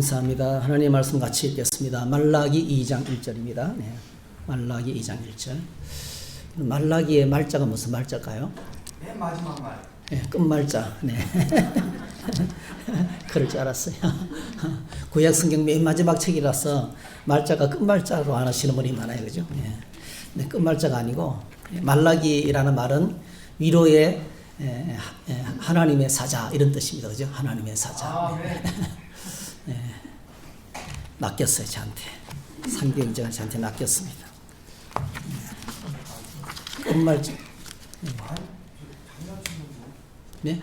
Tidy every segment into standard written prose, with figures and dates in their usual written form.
감사합니다. 하나님의 말씀 같이 읽겠습니다. 말라기 2장 1절입니다. 네. 말라기 2장 1절. 말라기의 말자가 무슨 말자일까요? 맨 마지막 말. 네, 끝말자. 네. 그럴 줄 알았어요. 구약 성경 맨 마지막 책이라서 말자가 끝말자로 안 하시는 분이 많아요. 그죠? 네. 근데 끝말자가 아니고 말라기라는 말은 위로의 하나님의 사자 이런 뜻입니다. 그죠? 하나님의 사자. 네. 네. 낚였어요, 저한테. 상경제가 저한테 낚였습니다. 끝말자. 네?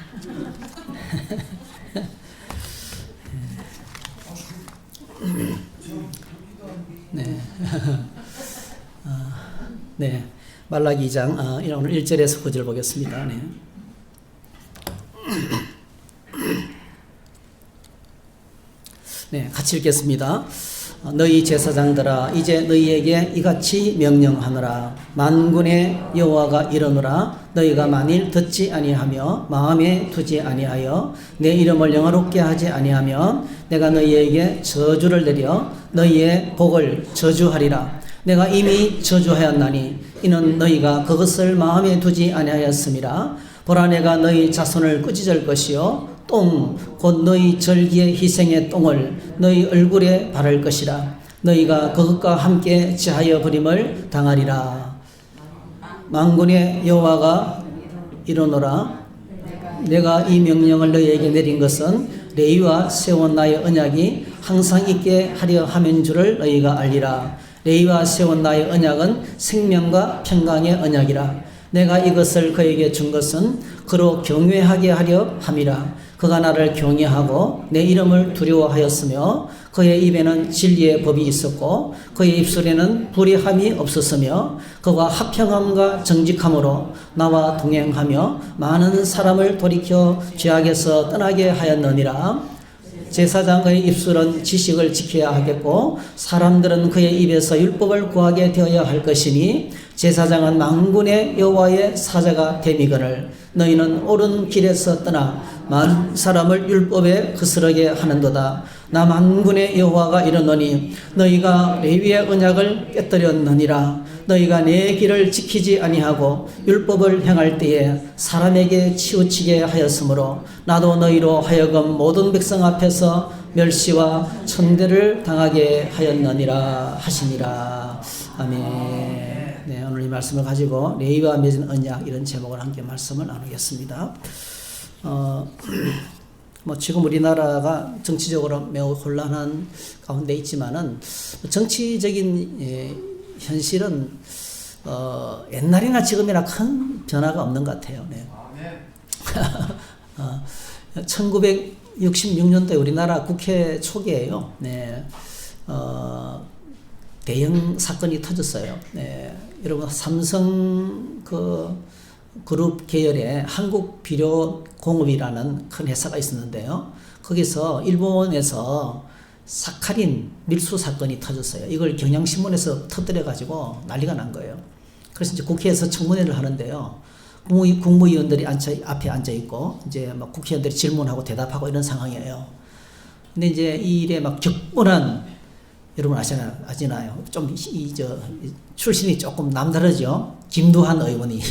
네. 네. 말라기 2장, 오늘 1절에서 9절 보겠습니다. 네. 네, 같이 읽겠습니다. 너희 제사장들아 이제 너희에게 이같이 명령하노라. 만군의 여호와가 이르노라. 너희가 만일 듣지 아니하며 마음에 두지 아니하여 내 이름을 영화롭게 하지 아니하면 내가 너희에게 저주를 내려 너희의 복을 저주하리라. 내가 이미 저주하였나니 이는 너희가 그것을 마음에 두지 아니하였음이라. 보라 내가 너희 자손을 꾸짖을 것이요 똥 곧 너희 절기의 희생의 똥을 너희 얼굴에 바를 것이라. 너희가 그것과 함께 제하여 버림을 당하리라. 만군의 여호와가 이르노라. 내가 이 명령을 너희에게 내린 것은 레위와 세운 나의 언약이 항상 있게 하려 함인 줄을 너희가 알리라. 레위와 세운 나의 언약은 생명과 평강의 언약이라. 내가 이것을 그에게 준 것은 그로 경외하게 하려 함이라. 그가 나를 경외하고 내 이름을 두려워하였으며 그의 입에는 진리의 법이 있었고 그의 입술에는 불의함이 없었으며 그가 합평함과 정직함으로 나와 동행하며 많은 사람을 돌이켜 죄악에서 떠나게 하였느니라. 제사장의 입술은 지식을 지켜야 하겠고 사람들은 그의 입에서 율법을 구하게 되어야 할 것이니 제사장은 만군의 여호와의 사자가 됨이거늘 너희는 옳은 길에서 떠나 많은 사람을 율법에 거스르게 하는도다. 나 만군의 여호와가 이르노니 너희가 레위의 언약을 깨뜨렸느니라. 너희가 내 길을 지키지 아니하고 율법을 행할 때에 사람에게 치우치게 하였으므로 나도 너희로 하여금 모든 백성 앞에서 멸시와 천대를 당하게 하였느니라 하시니라. 아멘. 네, 오늘 이 말씀을 가지고 레위와 맺은 언약 이런 제목을 함께 말씀을 나누겠습니다. 뭐 지금 우리나라가 정치적으로 매우 혼란한 가운데 있지만은 정치적인 현실은 옛날이나 지금이나 큰 변화가 없는 것 같아요. 네. 1966년도에 우리나라 국회 초기에요. 네. 대형 사건이 터졌어요. 네. 여러분 삼성 그룹 계열의 한국비료공업이라는 큰 회사가 있었는데요. 거기서 일본에서 사카린 밀수 사건이 터졌어요. 이걸 경향신문에서 터뜨려가지고 난리가 난 거예요. 그래서 이제 국회에서 청문회를 하는데요. 국무위원들이 앞에 앉아있고, 이제 막 국회의원들이 질문하고 대답하고 이런 상황이에요. 근데 이제 이 일에 막 격분한, 여러분 아시나요? 좀, 출신이 조금 남다르죠? 김두한 의원이.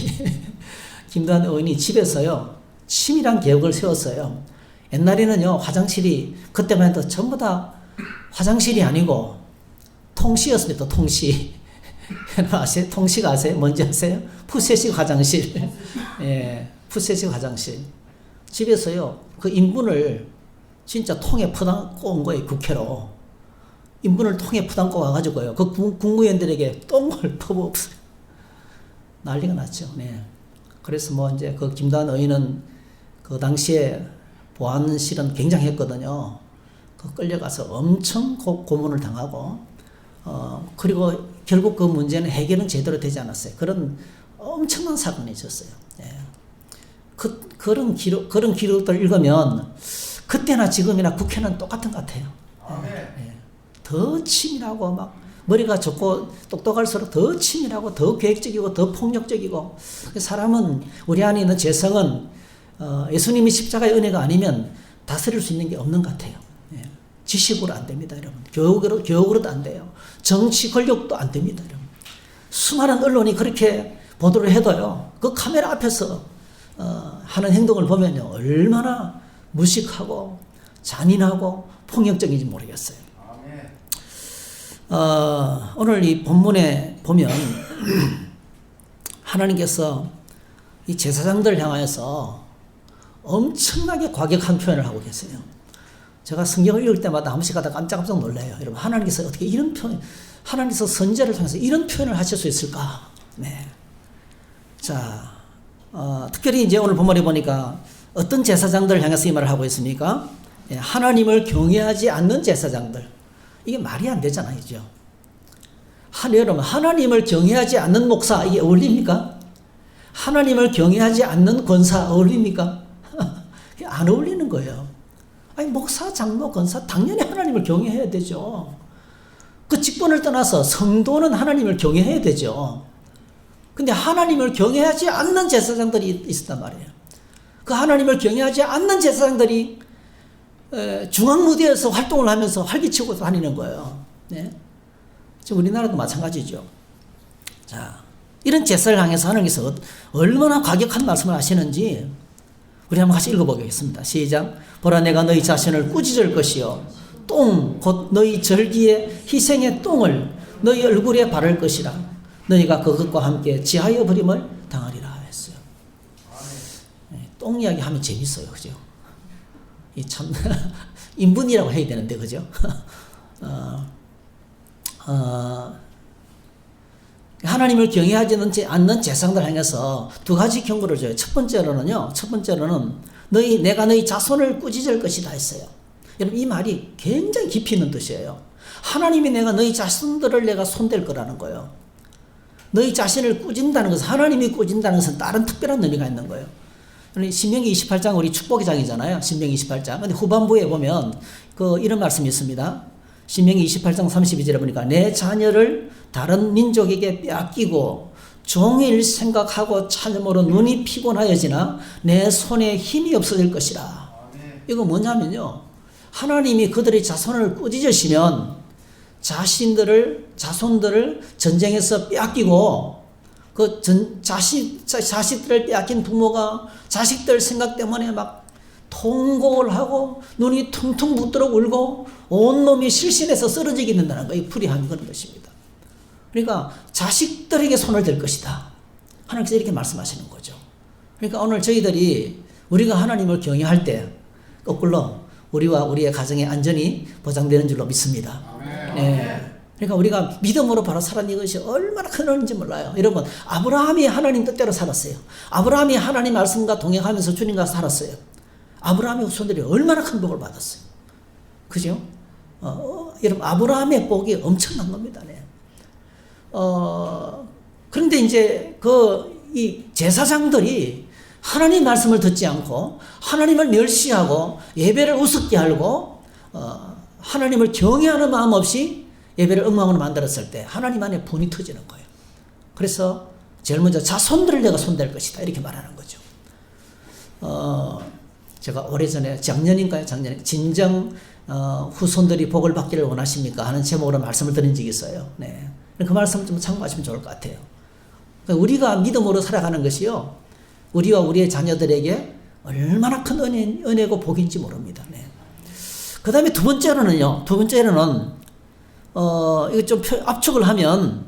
김두한 의원이 집에서요, 치밀한 계획을 세웠어요. 옛날에는요, 화장실이, 그때만 해도 전부 다 화장실이 아니고 통시였습니다. 통시. 아세요? 통시가 아세요? 뭔지 아세요? 푸세식 화장실. 예, 푸세식 화장실. 집에서요, 그 인분을 진짜 통에 퍼담고 온 거예요, 국회로. 인분을 통에 퍼담고 와가지고요, 그 국무위원들에게 똥을 퍼부었어요. 난리가 났죠. 네. 그래서 뭐 이제 그 김두한 의원은 그 당시에 보안실은 굉장했거든요. 그 끌려가서 엄청 고문을 당하고, 그리고 결국 그 문제는 해결은 제대로 되지 않았어요. 그런 엄청난 사건이 있었어요. 예. 그런 기록들을 읽으면 그때나 지금이나 국회는 똑같은 것 같아요. 예. 더 치밀하고 막 머리가 좋고 똑똑할수록 더 치밀하고 더 계획적이고 더 폭력적이고, 사람은 우리 안에 있는 재성은 예수님이 십자가의 은혜가 아니면 다스릴 수 있는 게 없는 것 같아요. 예. 지식으로 안 됩니다, 여러분. 교육으로도 안 돼요. 정치 권력도 안 됩니다, 여러분. 수많은 언론이 그렇게 보도를 해도요, 그 카메라 앞에서 하는 행동을 보면요, 얼마나 무식하고 잔인하고 폭력적인지 모르겠어요. 오늘 이 본문에 보면 하나님께서 이 제사장들을 향하여서 엄청나게 과격한 표현을 하고 계세요. 제가 성경을 읽을 때마다 한 번씩 하다 깜짝깜짝 놀라요. 여러분, 하나님께서 어떻게 이런 표현, 하나님께서 선지자를 통해서 이런 표현을 하실 수 있을까? 네. 자, 특별히 이제 오늘 본문에 보니까 어떤 제사장들을 향해서 이 말을 하고 있습니까? 예, 하나님을 경외하지 않는 제사장들. 이게 말이 안 되잖아요, 그죠? 여러분, 하나님을 경외하지 않는 목사, 이게 어울립니까? 하나님을 경외하지 않는 권사, 어울립니까? 안 어울리는 거예요. 아니, 목사, 장로, 권사, 당연히 하나님을 경외해야 되죠. 그 직분을 떠나서 성도는 하나님을 경외해야 되죠. 근데 하나님을 경외하지 않는 제사장들이 있었단 말이에요. 그 하나님을 경외하지 않는 제사장들이 중앙무대에서 활동을 하면서 활기치고 다니는 거예요. 네? 지금 우리나라도 마찬가지죠. 자, 이런 제사를 향해서 하나님께서 얼마나 과격한 말씀을 하시는지 우리 한번 같이 읽어보겠습니다. 시작. 보라, 내가 너희 자신을 꾸짖을 것이요 똥 곧 너희 절기의 희생의 똥을 너희 얼굴에 바를 것이라. 너희가 그것과 함께 지하여 버림을 당하리라 했어요. 네, 똥 이야기 하면 재밌어요, 그죠? 이 참 인분이라고 해야 되는데, 그죠? 하나님을 경외하지 않는 제사장들 향해서 두 가지 경고를 줘요. 첫 번째로는 내가 너희 자손을 꾸짖을 것이다 했어요. 여러분, 이 말이 굉장히 깊이 있는 뜻이에요. 하나님이 너희 자손들을 내가 손댈 거라는 거예요. 너희 자신을 꾸진다는 것은, 하나님이 꾸진다는 것은 다른 특별한 의미가 있는 거예요. 신명기 28장 우리 축복의 장이잖아요. 신명기 28장. 근데 후반부에 보면 이런 말씀이 있습니다. 신명기 28장 32절에 보니까 내 자녀를 다른 민족에게 빼앗기고 종일 생각하고 찾음으로 눈이 피곤하여지나 내 손에 힘이 없어질 것이라. 이거 뭐냐면요, 하나님이 그들의 자손을 꾸짖으시면 자손들을 전쟁에서 빼앗기고 자식들을 빼앗긴 부모가 자식들 생각 때문에 막 통곡을 하고 눈이 퉁퉁 붓도록 울고 온몸이 실신해서 쓰러지게 된다는 거예요. 불의함이 그런 것입니다. 그러니까 자식들에게 손을 댈 것이다. 하나님께서 이렇게 말씀하시는 거죠. 그러니까 오늘 우리가 하나님을 경외할 때 거꾸로 우리와 우리의 가정의 안전이 보장되는 줄로 믿습니다. 네. 그러니까 우리가 믿음으로 바로 살아낸 것이 얼마나 큰 은혜인지 몰라요. 여러분, 아브라함이 하나님 뜻대로 살았어요. 아브라함이 하나님 말씀과 동행하면서 주님과 살았어요. 아브라함의 후손들이 얼마나 큰 복을 받았어요. 그죠? 여러분, 아브라함의 복이 엄청난 겁니다. 네. 그런데 이제 이 제사장들이 하나님 말씀을 듣지 않고 하나님을 멸시하고 예배를 우습게 하고 하나님을 경외하는 마음 없이 예배를 엉망으로 만들었을 때 하나님 안에 분이 터지는 거예요. 그래서 제일 먼저 자손들을 내가 손댈 것이다, 이렇게 말하는 거죠. 제가 오래전에 작년에 진정 후손들이 복을 받기를 원하십니까 하는 제목으로 말씀을 드린 적이 있어요. 네. 그 말씀을 좀 참고하시면 좋을 것 같아요. 우리가 믿음으로 살아가는 것이요, 우리와 우리의 자녀들에게 얼마나 큰 은혜고 복인지 모릅니다. 네. 그 다음에 두 번째로는 이거 좀 압축을 하면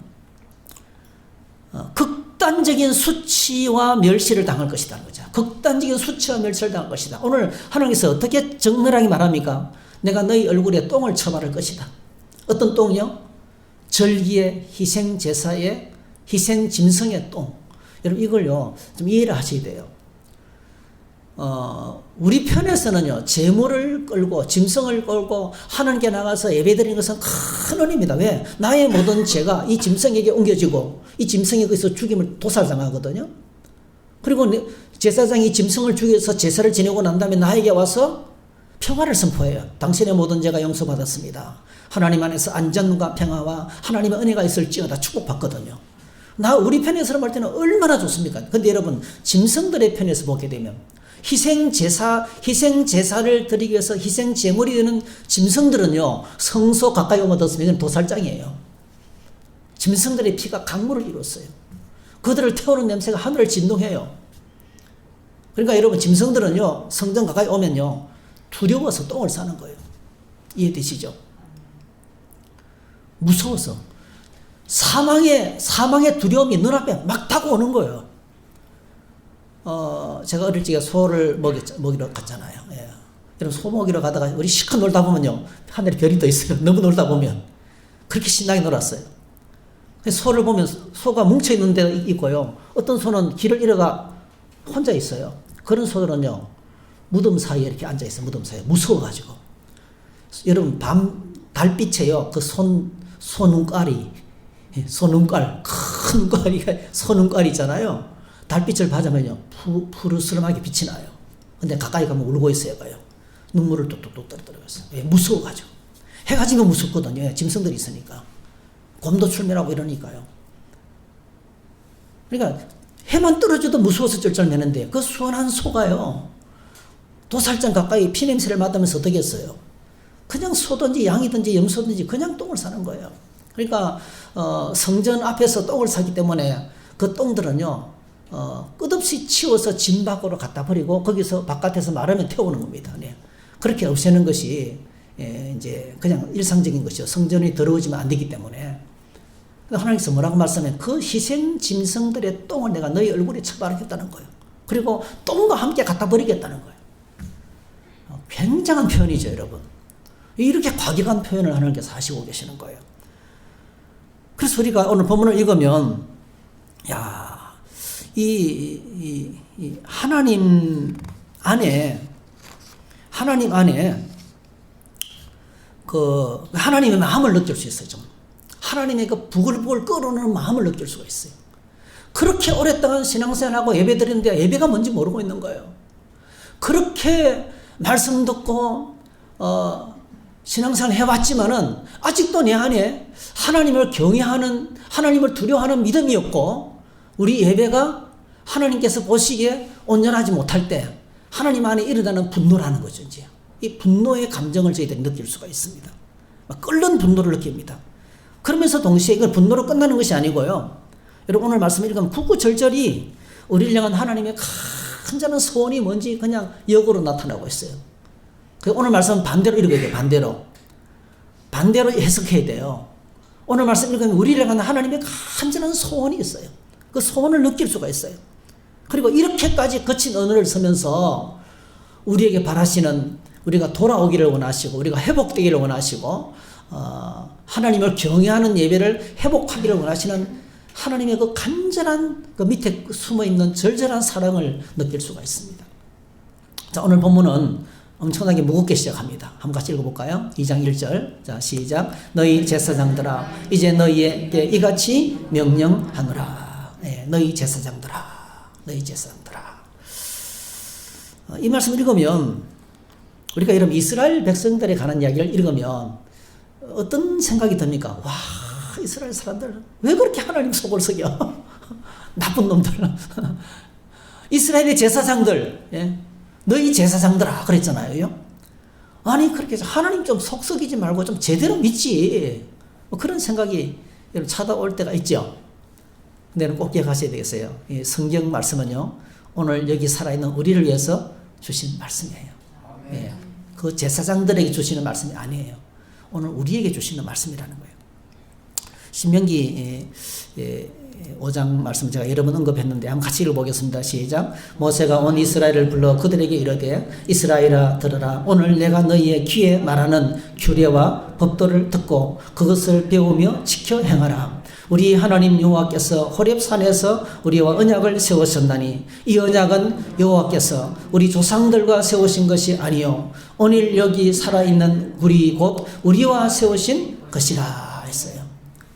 극단적인 수치와 멸시를 당할 것이라는 거죠. 극단적인 수치와 멸시를 당할 것이다. 오늘 하나님께서 어떻게 정밀하게 말합니까? 내가 너희 얼굴에 똥을 쳐바를 것이다. 어떤 똥이요? 절기의 희생 제사의 희생 짐승의 똥. 여러분, 이걸요 좀 이해를 하셔야 돼요. 우리 편에서는요, 제물을 끌고 짐승을 끌고 하나님께 나가서 예배드리는 것은 큰 은혜입니다. 왜? 나의 모든 죄가 이 짐승에게 옮겨지고 이 짐승이 거기서 죽임을 도살당하거든요. 그리고 제사장이 짐승을 죽여서 제사를 지내고 난 다음에 나에게 와서 평화를 선포해요. 당신의 모든 죄가 용서받았습니다. 하나님 안에서 안전과 평화와 하나님의 은혜가 있을지어다 축복받거든요. 우리 편에서 볼 때는 얼마나 좋습니까? 근데 여러분, 짐승들의 편에서 보게 되면 희생제사를 드리기 위해서 희생제물이 되는 짐승들은요, 성소 가까이 오면 덧으면 도살장이에요. 짐승들의 피가 강물을 이뤘어요. 그들을 태우는 냄새가 하늘을 진동해요. 그러니까 여러분, 짐승들은요, 성전 가까이 오면요, 두려워서 똥을 싸는 거예요. 이해되시죠? 무서워서. 사망의 두려움이 눈앞에 막 다가오는 거예요. 제가 어릴 적에 소를 먹이러 갔잖아요. 예. 여러분, 소 먹이러 가다가 우리 실컷 놀다 보면요, 하늘에 별이 떠 있어요. 너무 놀다 보면. 그렇게 신나게 놀았어요. 소를 보면 소가 뭉쳐있는 데가 있고요. 어떤 소는 길을 잃어가 혼자 있어요. 그런 소들은요, 무덤 사이에 이렇게 앉아있어요. 무덤 사이에. 무서워가지고. 여러분, 밤 달빛에요, 그 소눈깔, 큰 눈깔이가 소눈깔이 있잖아요. 달빛을 받으면요, 푸르스름하게 빛이 나요. 근데 가까이 가면 울고 있어요, 가요. 눈물을 뚝뚝뚝 떨어뜨려요. 왜? 무서워가지고. 해가 지면 무섭거든요. 예, 짐승들이 있으니까. 곰도 출면하고 이러니까요. 그러니까 해만 떨어져도 무서워서 쩔쩔매는데 그 순한 소가요, 도살장 가까이 피냄새를 맡으면서 어떻게 했어요? 그냥 소든지 양이든지 염소든지 그냥 똥을 싸는 거예요. 그러니까 성전 앞에서 똥을 싸기 때문에 그 똥들은요, 끝없이 치워서 진 밖으로 갖다 버리고 거기서 바깥에서 마르면 태우는 겁니다. 네. 그렇게 없애는 것이 이제 그냥 일상적인 것이요. 성전이 더러워지면 안 되기 때문에. 하나님께서 뭐라고 말씀해? 그 희생 짐승들의 똥을 내가 너희 얼굴에 처바르겠다는 거예요. 그리고 똥과 함께 갖다 버리겠다는 거예요. 굉장한 표현이죠, 여러분. 이렇게 과격한 표현을 하나님께서 하시고 계시는 거예요. 그래서 우리가 오늘 본문을 읽으면, 야, 이 하나님 안에 그 하나님의 마음을 느낄 수 있어요. 좀 하나님의 그 부글부글 끓어오르는 마음을 느낄 수가 있어요. 그렇게 오랫동안 신앙생활하고 예배 드리는데 예배가 뭔지 모르고 있는 거예요. 그렇게 말씀 듣고 신앙생활 해왔지만은 아직도 내 안에 하나님을 경외하는, 하나님을 두려워하는 믿음이 없고, 우리 예배가 하나님께서 보시기에 온전하지 못할 때 하나님 안에 일어나는 분노라는 거죠. 이제 이 분노의 감정을 저희들이 느낄 수가 있습니다. 막 끓는 분노를 느낍니다. 그러면서 동시에 이걸 분노로 끝나는 것이 아니고요, 여러분 오늘 말씀 읽으면 구구절절이 우리를 향한 하나님의 간절한 소원이 뭔지 그냥 역으로 나타나고 있어요. 오늘 말씀은 반대로 읽어야 돼요. 반대로 해석해야 돼요. 오늘 말씀 읽으면 우리를 향한 하나님의 간절한 소원이 있어요. 그 소원을 느낄 수가 있어요. 그리고 이렇게까지 거친 언어를 쓰면서 우리에게 바라시는, 우리가 돌아오기를 원하시고 우리가 회복되기를 원하시고 하나님을 경외하는 예배를 회복하기를 원하시는 하나님의 그 간절한 그 밑에 숨어있는 절절한 사랑을 느낄 수가 있습니다. 자, 오늘 본문은 엄청나게 무겁게 시작합니다. 한번 같이 읽어볼까요? 2장 1절. 자, 시작. 너희 제사장들아, 이제 너희에게 이같이 명령하노라. 네, 너희 제사장들아. 이 말씀을 읽으면, 우리가 여러분 이스라엘 백성들에 관한 이야기를 읽으면 어떤 생각이 듭니까? 와, 이스라엘 사람들 왜 그렇게 하나님 속을 속여? 나쁜 놈들. 이스라엘의 제사장들, 예? 너희 제사장들아 그랬잖아요. 아니 그렇게 해서 하나님 좀 속썩이지 말고 좀 제대로 믿지, 뭐 그런 생각이 여러분 찾아올 때가 있죠. 근데 꼭 기억하셔야 되겠어요. 이 성경 말씀은요, 오늘 여기 살아있는 우리를 위해서 주신 말씀이에요. 예, 그 제사장들에게 주시는 말씀이 아니에요. 오늘 우리에게 주시는 말씀이라는 거예요. 신명기 5장 말씀 제가 여러 번 언급했는데 한번 같이 읽어보겠습니다. 시작. 모세가 온 이스라엘을 불러 그들에게 이르되, 이스라엘아 들으라. 오늘 내가 너희의 귀에 말하는 규례와 법도를 듣고 그것을 배우며 지켜 행하라. 우리 하나님 여호와께서 호렙산에서 우리와 언약을 세우셨나니 이 언약은 여호와께서 우리 조상들과 세우신 것이 아니요 오늘 여기 살아있는 우리 곧 우리와 세우신 것이라 했어요.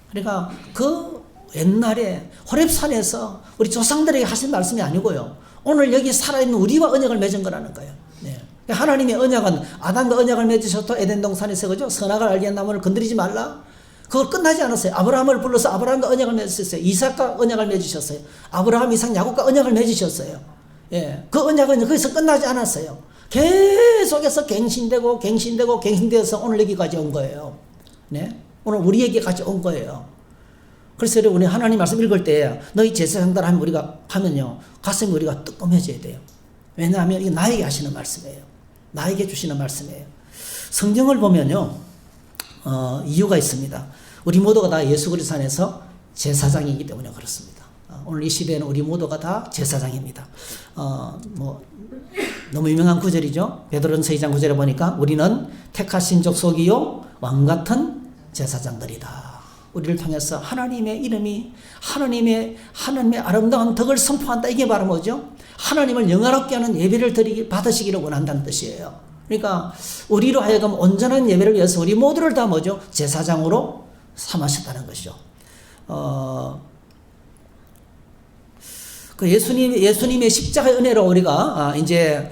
그러니까 그 옛날에 호렙산에서 우리 조상들에게 하신 말씀이 아니고요, 오늘 여기 살아있는 우리와 언약을 맺은 거라는 거예요. 네. 하나님의 언약은 아담과 언약을 맺으셨고 에덴 동산에서, 그죠? 선악을 알게 한 나무를 건드리지 말라. 그걸 끝나지 않았어요. 아브라함을 불러서 아브라함과 언약을 맺으셨어요. 이삭과 언약을 맺으셨어요. 아브라함, 이삭, 야곱과 언약을 맺으셨어요. 예, 그 언약은 거기서 끝나지 않았어요. 계속해서 갱신되어서 오늘 여기까지 온 거예요. 네? 오늘 우리에게까지 온 거예요. 그래서 우리 하나님 말씀 읽을 때 너희 제사장들 하면 우리가 하면요 가슴이 우리가 뜨끔해져야 돼요. 왜냐하면 이게 나에게 하시는 말씀이에요. 나에게 주시는 말씀이에요. 성경을 보면요 이유가 있습니다. 우리 모두가 다 예수 그리스도 안에서 제사장이기 때문에 그렇습니다. 오늘 이 시대에는 우리 모두가 다 제사장입니다. 너무 유명한 구절이죠. 베드로전서 2장 9절에 보니까 우리는 택하신 족속이요 왕 같은 제사장들이다. 우리를 통해서 하나님의 이름이 하나님의 아름다운 덕을 선포한다. 이게 바로 뭐죠? 하나님을 영화롭게 하는 예배를 받으시기를 원한다는 뜻이에요. 그러니까 우리로 하여금 온전한 예배를 위해서 우리 모두를 다 뭐죠? 제사장으로 삼으셨다는 것이죠. 그 예수님의 십자가의 은혜로 우리가 이제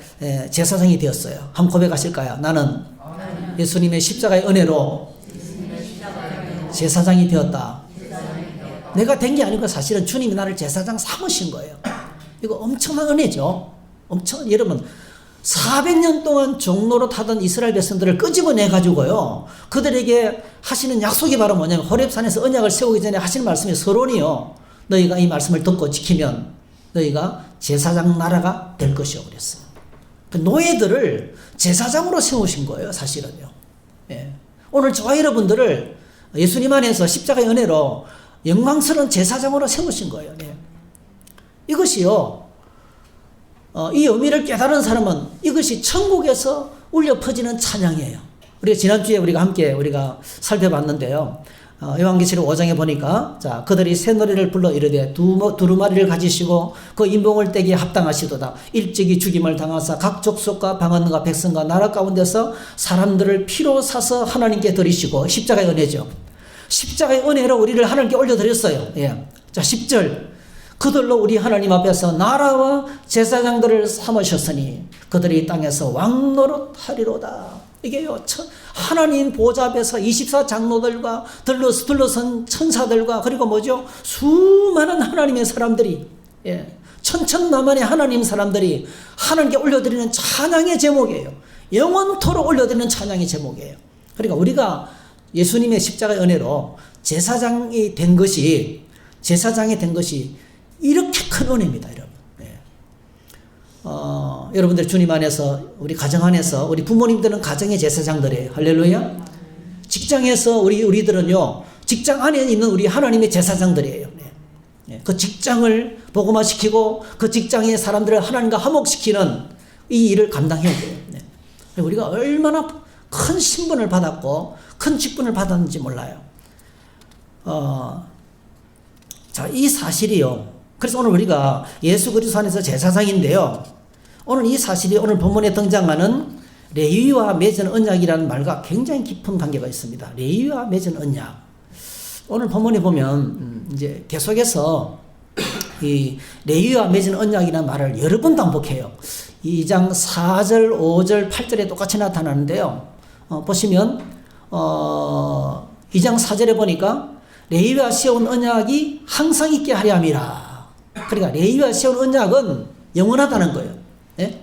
제사장이 되었어요. 한번 고백하실까요? 나는 예수님의 십자가의 은혜로 제사장이 되었다. 내가 된 게 아니고 사실은 주님이 나를 제사장 삼으신 거예요. 이거 엄청난 은혜죠. 여러분 400년 동안 종로로 타던 이스라엘 백성들을 끄집어내 가지고요 그들에게 하시는 약속이 바로 뭐냐면 호렙산에서 언약을 세우기 전에 하시는 말씀이 서론이요. 너희가 이 말씀을 듣고 지키면 너희가 제사장 나라가 될 것이요 그랬어요. 그 노예들을 제사장으로 세우신 거예요 사실은요. 예. 오늘 저와 여러분들을 예수님 안에서 십자가의 은혜로 영광스러운 제사장으로 세우신 거예요. 네. 이것이요 이 의미를 깨달은 사람은 이것이 천국에서 울려 퍼지는 찬양이에요. 우리가 지난주에 우리가 살펴봤는데요. 요한계시록 5장에 보니까 자 그들이 새 노래를 불러 이르되 두루마리를 가지시고 그 인봉을 떼기에 합당하시도다. 일찍이 죽임을 당하사 각 족속과 방언과 백성과 나라 가운데서 사람들을 피로 사서 하나님께 드리시고 십자가의 은혜죠. 십자가의 은혜로 우리를 하나님께 올려드렸어요. 예. 자 10절 그들로 우리 하나님 앞에서 나라와 제사장들을 삼으셨으니 그들이 이 땅에서 왕노릇하리로다. 이게요 하나님 보좌 앞에서 24장로들과 둘러선 천사들과 그리고 뭐죠 수많은 하나님의 사람들이 천천만만의 하나님 사람들이 하나님께 올려드리는 찬양의 제목이에요. 영원토록 올려드리는 찬양의 제목이에요. 그러니까 우리가 예수님의 십자가의 은혜로 제사장이 된 것이 이렇게 큰 은혜입니다, 여러분. 여러분들 주님 안에서 우리 가정 안에서 우리 부모님들은 가정의 제사장들이에요. 할렐루야. 직장에서 우리들은요 직장 안에 있는 우리 하나님의 제사장들이에요. 그 직장을 복음화시키고 그 직장의 사람들을 하나님과 화목시키는 이 일을 감당해야 돼요. 우리가 얼마나 큰 신분을 받았고 큰 직분을 받았는지 몰라요. 자, 이 사실이요. 그래서 오늘 우리가 예수 그리스도 안에서 제사장인데요. 오늘 이 사실이 오늘 본문에 등장하는 레위와 맺은 언약이라는 말과 굉장히 깊은 관계가 있습니다. 레위와 맺은 언약. 오늘 본문에 보면 이제 계속해서 이 레위와 맺은 언약이라는 말을 여러 번 반복해요. 2장 4절, 5절, 8절에 똑같이 나타나는데요. 보시면 2장 4절에 보니까 레위와 세운 언약이 항상 있게 하려 함이라. 그러니까 레위와 세운 언약은 영원하다는 거예요. 예?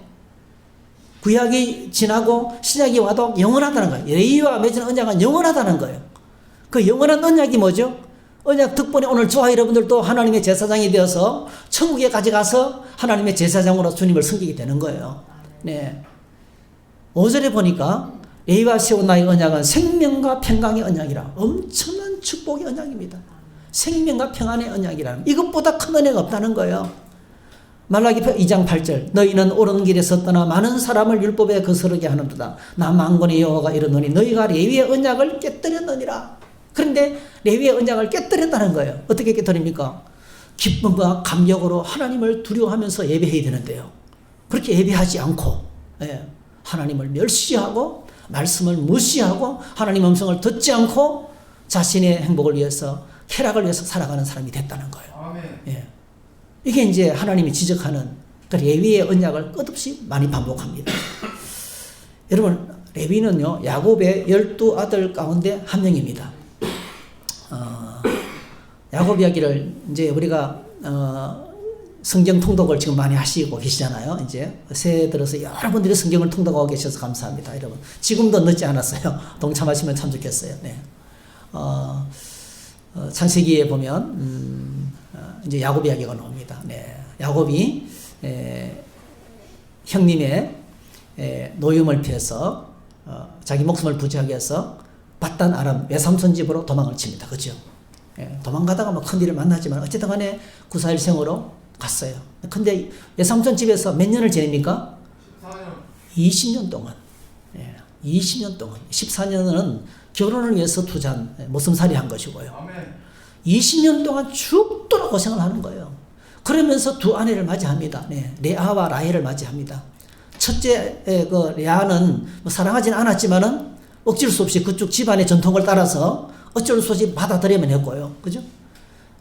구약이 지나고 신약이 와도 영원하다는 거예요. 레위와 맺은 언약은 영원하다는 거예요. 그 영원한 언약이 뭐죠? 언약 덕분에 오늘 저와 여러분들도 하나님의 제사장이 되어서 천국에까지 가서 하나님의 제사장으로 주님을 섬기게 되는 거예요. 네. 5절에 보니까 레위와 세운 나의 언약은 생명과 평강의 언약이라. 엄청난 축복의 언약입니다. 생명과 평안의 언약이라는 이것보다 큰 은혜가 없다는 거예요. 말라기 2장 8절 너희는 옳은 길에서 떠나 많은 사람을 율법에 거스르게 하는도다. 나 만군의 여호와가 이르노니 너희가 레위의 언약을 깨뜨렸느니라. 그런데 레위의 언약을 깨뜨렸다는 거예요. 어떻게 깨뜨립니까? 기쁨과 감격으로 하나님을 두려워하면서 예배해야 되는데요. 그렇게 예배하지 않고 하나님을 멸시하고 말씀을 무시하고 하나님 음성을 듣지 않고 자신의 행복을 위해서 쾌락을 위해서 살아가는 사람이 됐다는 거예요. 예. 이게 이제 하나님이 지적하는 그 레위의 언약을 끝없이 많이 반복합니다. 여러분 레위는요 야곱의 12아들 가운데 한 명입니다. 야곱 이야기를 이제 우리가 성경 통독을 지금 많이 하시고 계시잖아요. 이제 새해 들어서 여러분들이 성경을 통독하고 계셔서 감사합니다, 여러분. 지금도 늦지 않았어요. 동참하시면 참 좋겠어요. 네. 창세기에 보면 이제 야곱 이야기가 나옵니다. 네. 야곱이 형님의 노임을 피해서 자기 목숨을 부지하기 위해서 바단 아람 외삼촌 집으로 도망을 칩니다. 그죠? 도망가다가 뭐 큰일을 만나지만 어쨌든 간에 구사일생으로 갔어요. 근데 외삼촌 집에서 몇 년을 지냅니까? 20년 동안. 20년 동안. 14년은 결혼을 위해서 투자한 모성살이 한 것이고요. 20년 동안 죽도록 고생을 하는 거예요. 그러면서 두 아내를 맞이합니다. 레아와 라헬을 맞이합니다. 첫째 그 레아는 뭐 사랑하지는 않았지만은 억지를 수 없이 그쪽 집안의 전통을 따라서 어쩔 수 없이 받아들여만 했고요. 그죠?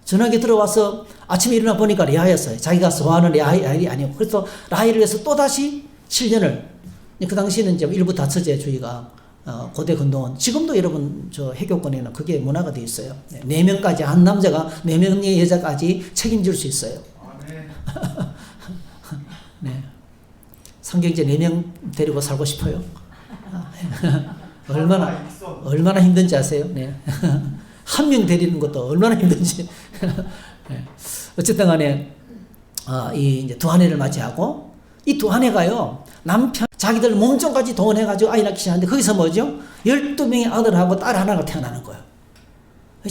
전화기 들어와서 아침에 일어나 보니까 레아였어요. 자기가 좋아하는 라헬이 아니고. 그래서 라헬을 위해서 또다시 7년을, 그 당시에는 이제 일부 다처제주의가 고대 근동은, 지금도 여러분 저 해교권에는 그게 문화가 되어 있어요. 4명까지, 한 남자가 4명의 여자까지 책임질 수 있어요. 네. 상경제 4명 데리고 살고 싶어요. 얼마나 힘든지 아세요? 네. 한 명 데리는 것도 얼마나 힘든지. 네. 어쨌든 간에, 이 이제 두 아내를 맞이하고, 이 두 아내가요, 남편, 자기들 몸종까지 동원해가지고 아이 낳기 시작하는데, 거기서 뭐죠? 12명의 아들하고 딸 하나가 태어나는 거예요.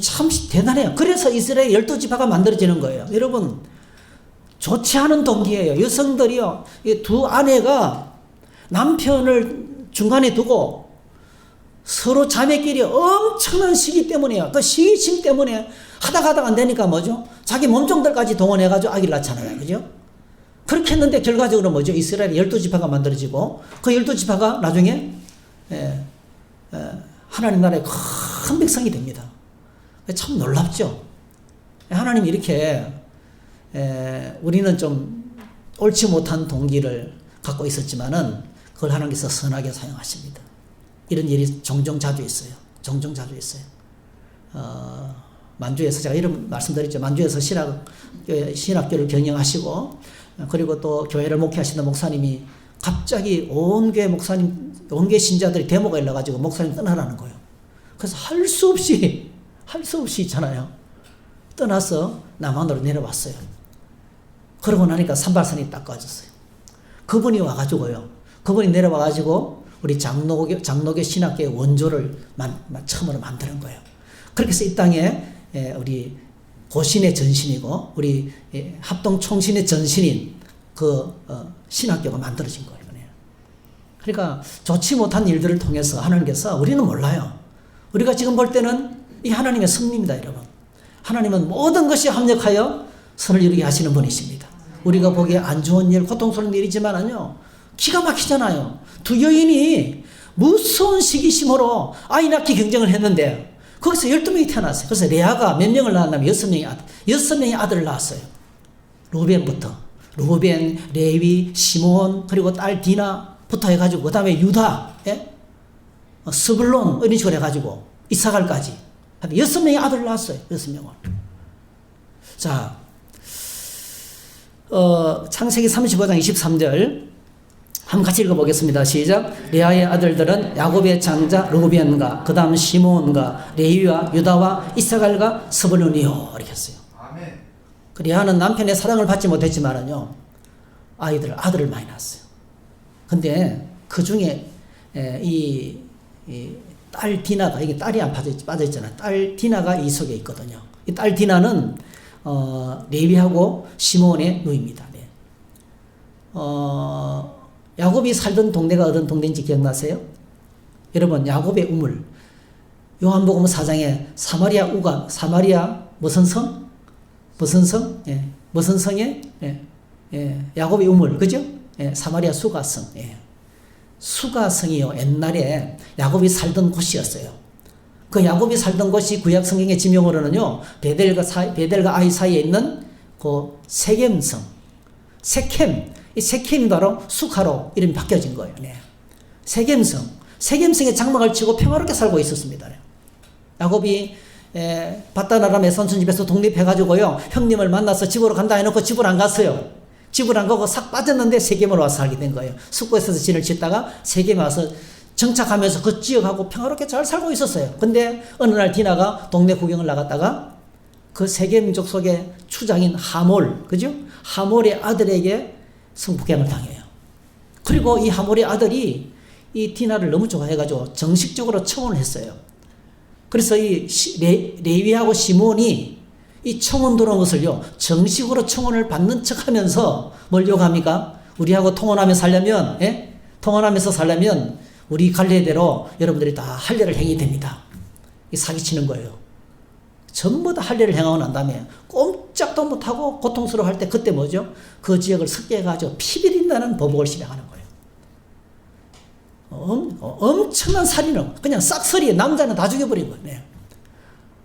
참 대단해요. 그래서 이스라엘 12지파가 만들어지는 거예요. 여러분, 좋지 않은 동기예요. 여성들이요, 이 두 아내가 남편을 중간에 두고, 서로 자매끼리 엄청난 시기 때문에요. 그 시기심 때문에 하다가 안 되니까 뭐죠? 자기 몸종들까지 동원해가지고 아기를 낳잖아요. 그죠? 그렇게 했는데 결과적으로 뭐죠? 이스라엘 12지파가 만들어지고 그 12지파가 나중에 하나님 나라의 큰 백성이 됩니다. 참 놀랍죠? 하나님이 이렇게 우리는 좀 옳지 못한 동기를 갖고 있었지만은 그걸 하나님께서 선하게 사용하십니다. 이런 일이 종종 자주 있어요. 종종 자주 있어요. 만주에서 제가 이런 말씀드렸죠. 만주에서 신학교를 경영하시고, 그리고 또 교회를 목회하시는 목사님이 갑자기 온 교회 목사님, 온 교회 신자들이 데모가 일러가지고 목사님 떠나라는 거예요. 그래서 할 수 없이 있잖아요. 떠나서 남한으로 내려왔어요. 그러고 나니까 산발산이 딱 꺼졌어요. 그분이 와가지고요. 그분이 내려와가지고 우리 장로교 신학교의 원조를 처음으로 만드는 거예요. 그렇게 해서 이 땅에 우리 고신의 전신이고 우리 합동총신의 전신인 그 신학교가 만들어진 거예요. 그러니까 좋지 못한 일들을 통해서 하나님께서, 우리는 몰라요. 우리가 지금 볼 때는 이 하나님의 섭리입니다, 여러분. 하나님은 모든 것이 합력하여 선을 이루게 하시는 분이십니다. 우리가 보기에 안 좋은 일, 고통스러운 일이지만은요, 기가 막히잖아요. 두 여인이 무서운 시기심으로 아이 낳기 경쟁을 했는데 거기서 12명이 태어났어요. 그래서 레아가 몇 명을 낳았냐면 6명의 아들을 낳았어요. 루벤부터. 루벤, 레위, 시몬, 그리고 딸 디나부터 해가지고 그 다음에 유다, 스불론 이런 식으로 해가지고 이사갈까지 6명의 아들을 낳았어요. 6명을. 자, 창세기 35장 23절 한번 같이 읽어보겠습니다. 시작. 레아의 아들들은 야곱의 장자 르우벤과 그 다음 시몬과 레위와 유다와 이사갈과 스불론이요, 이렇게 했어요. 아멘. 레아는 남편의 사랑을 받지 못했지만은요, 아들을 많이 낳았어요. 근데 그 중에 이 딸 디나가, 이게 딸이 안 빠져있잖아요. 딸 디나가 이 속에 있거든요. 이 딸 디나는 레위하고 시몬의 누이입니다. 네. 야곱이 살던 동네가 어떤 동네인지 기억나세요? 여러분, 야곱의 우물. 요한복음 4장에 사마리아 무슨 성? 무슨 성? 예. 무슨 성에? 예. 야곱의 우물. 그죠? 예. 사마리아 수가성. 예. 수가성이요, 옛날에 야곱이 살던 곳이었어요. 그 야곱이 살던 곳이 구약 성경의 지명으로는요, 베델과 아이 사이에 있는 그 세겜성. 이 세겜이 바로 수카로 이름이 바뀌어진 거예요. 네. 세겜성에 장막을 치고 평화롭게 살고 있었습니다. 야곱이 바다나라 메손촌 집에서 독립해가지고요. 형님을 만나서 집으로 간다 해놓고 집을 안 갔어요. 집을 안 가고 싹 빠졌는데 세겜으로 와서 살게 된 거예요. 숙고에서 진을 짓다가 세겜에 와서 정착하면서 그 지역하고 평화롭게 잘 살고 있었어요. 근데 어느 날 디나가 동네 구경을 나갔다가 그 세겜족 속의 추장인 하몰, 그죠? 하몰의 아들에게 성폭행을 당해요. 그리고 이 하몰의 아들이 이 디나를 너무 좋아해가지고 정식적으로 청혼을 했어요. 그래서 이 레위하고 시몬이 이 청혼 들어온 것을요, 정식으로 청혼을 받는 척 하면서 뭘 요구합니까? 우리하고 통혼하며 살려면, 통혼하면서 살려면 우리 관례대로 여러분들이 다 할례를 행해야 됩니다. 이 사기치는 거예요. 전부 다 할례를 행하고 난 다음에 꼼짝도 못하고 고통스러워할 때 그때 뭐죠? 그 지역을 습격해가지고 피비린다는 보복을 시작하는 거예요. 엄청난 살인을 그냥 싹쓸이에 남자는 다 죽여버린 거예요. 네.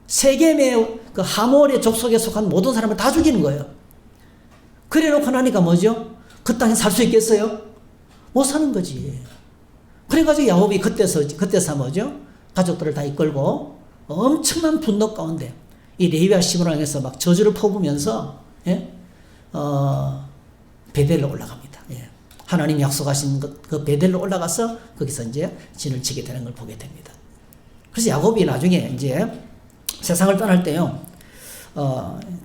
세겜의 그 하몰의 족속에 속한 모든 사람을 다 죽이는 거예요. 그래 놓고 나니까 뭐죠? 그 땅에 살 수 있겠어요? 못 사는 거지. 그래가지고 야곱이 그때서 뭐죠? 가족들을 다 이끌고 엄청난 분노 가운데 이 레위와 시몬을 향해서 막 저주를 퍼부면서 베델로 올라갑니다. 하나님이 약속하신 그 베델로 올라가서 거기서 이제 진을 치게 되는 걸 보게 됩니다. 그래서 야곱이 나중에 이제 세상을 떠날 때요,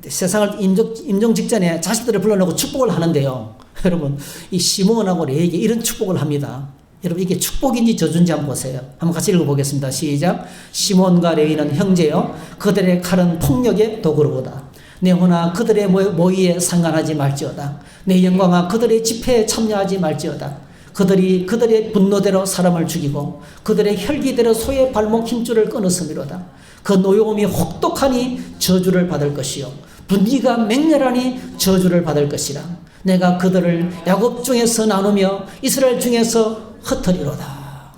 세상을 임종 직전에 자식들을 불러놓고 축복을 하는데요. 여러분, 이 시몬하고 레위에게 이런 축복을 합니다. 여러분, 이게 축복인지 저주인지 한번 보세요. 한번 같이 읽어보겠습니다. 시작. 시몬과 레위는 형제요, 그들의 칼은 폭력의 도구로다. 내 혼아 그들의 모의에 상관하지 말지어다. 내 영광아 그들의 집회에 참여하지 말지어다. 그들의 분노대로 사람을 죽이고 그들의 혈기대로 소의 발목 힘줄을 끊었음이로다. 그 노여움이 혹독하니 저주를 받을 것이요 분기가 맹렬하니 저주를 받을 것이라. 내가 그들을 야곱 중에서 나누며 이스라엘 중에서 흩으리로다.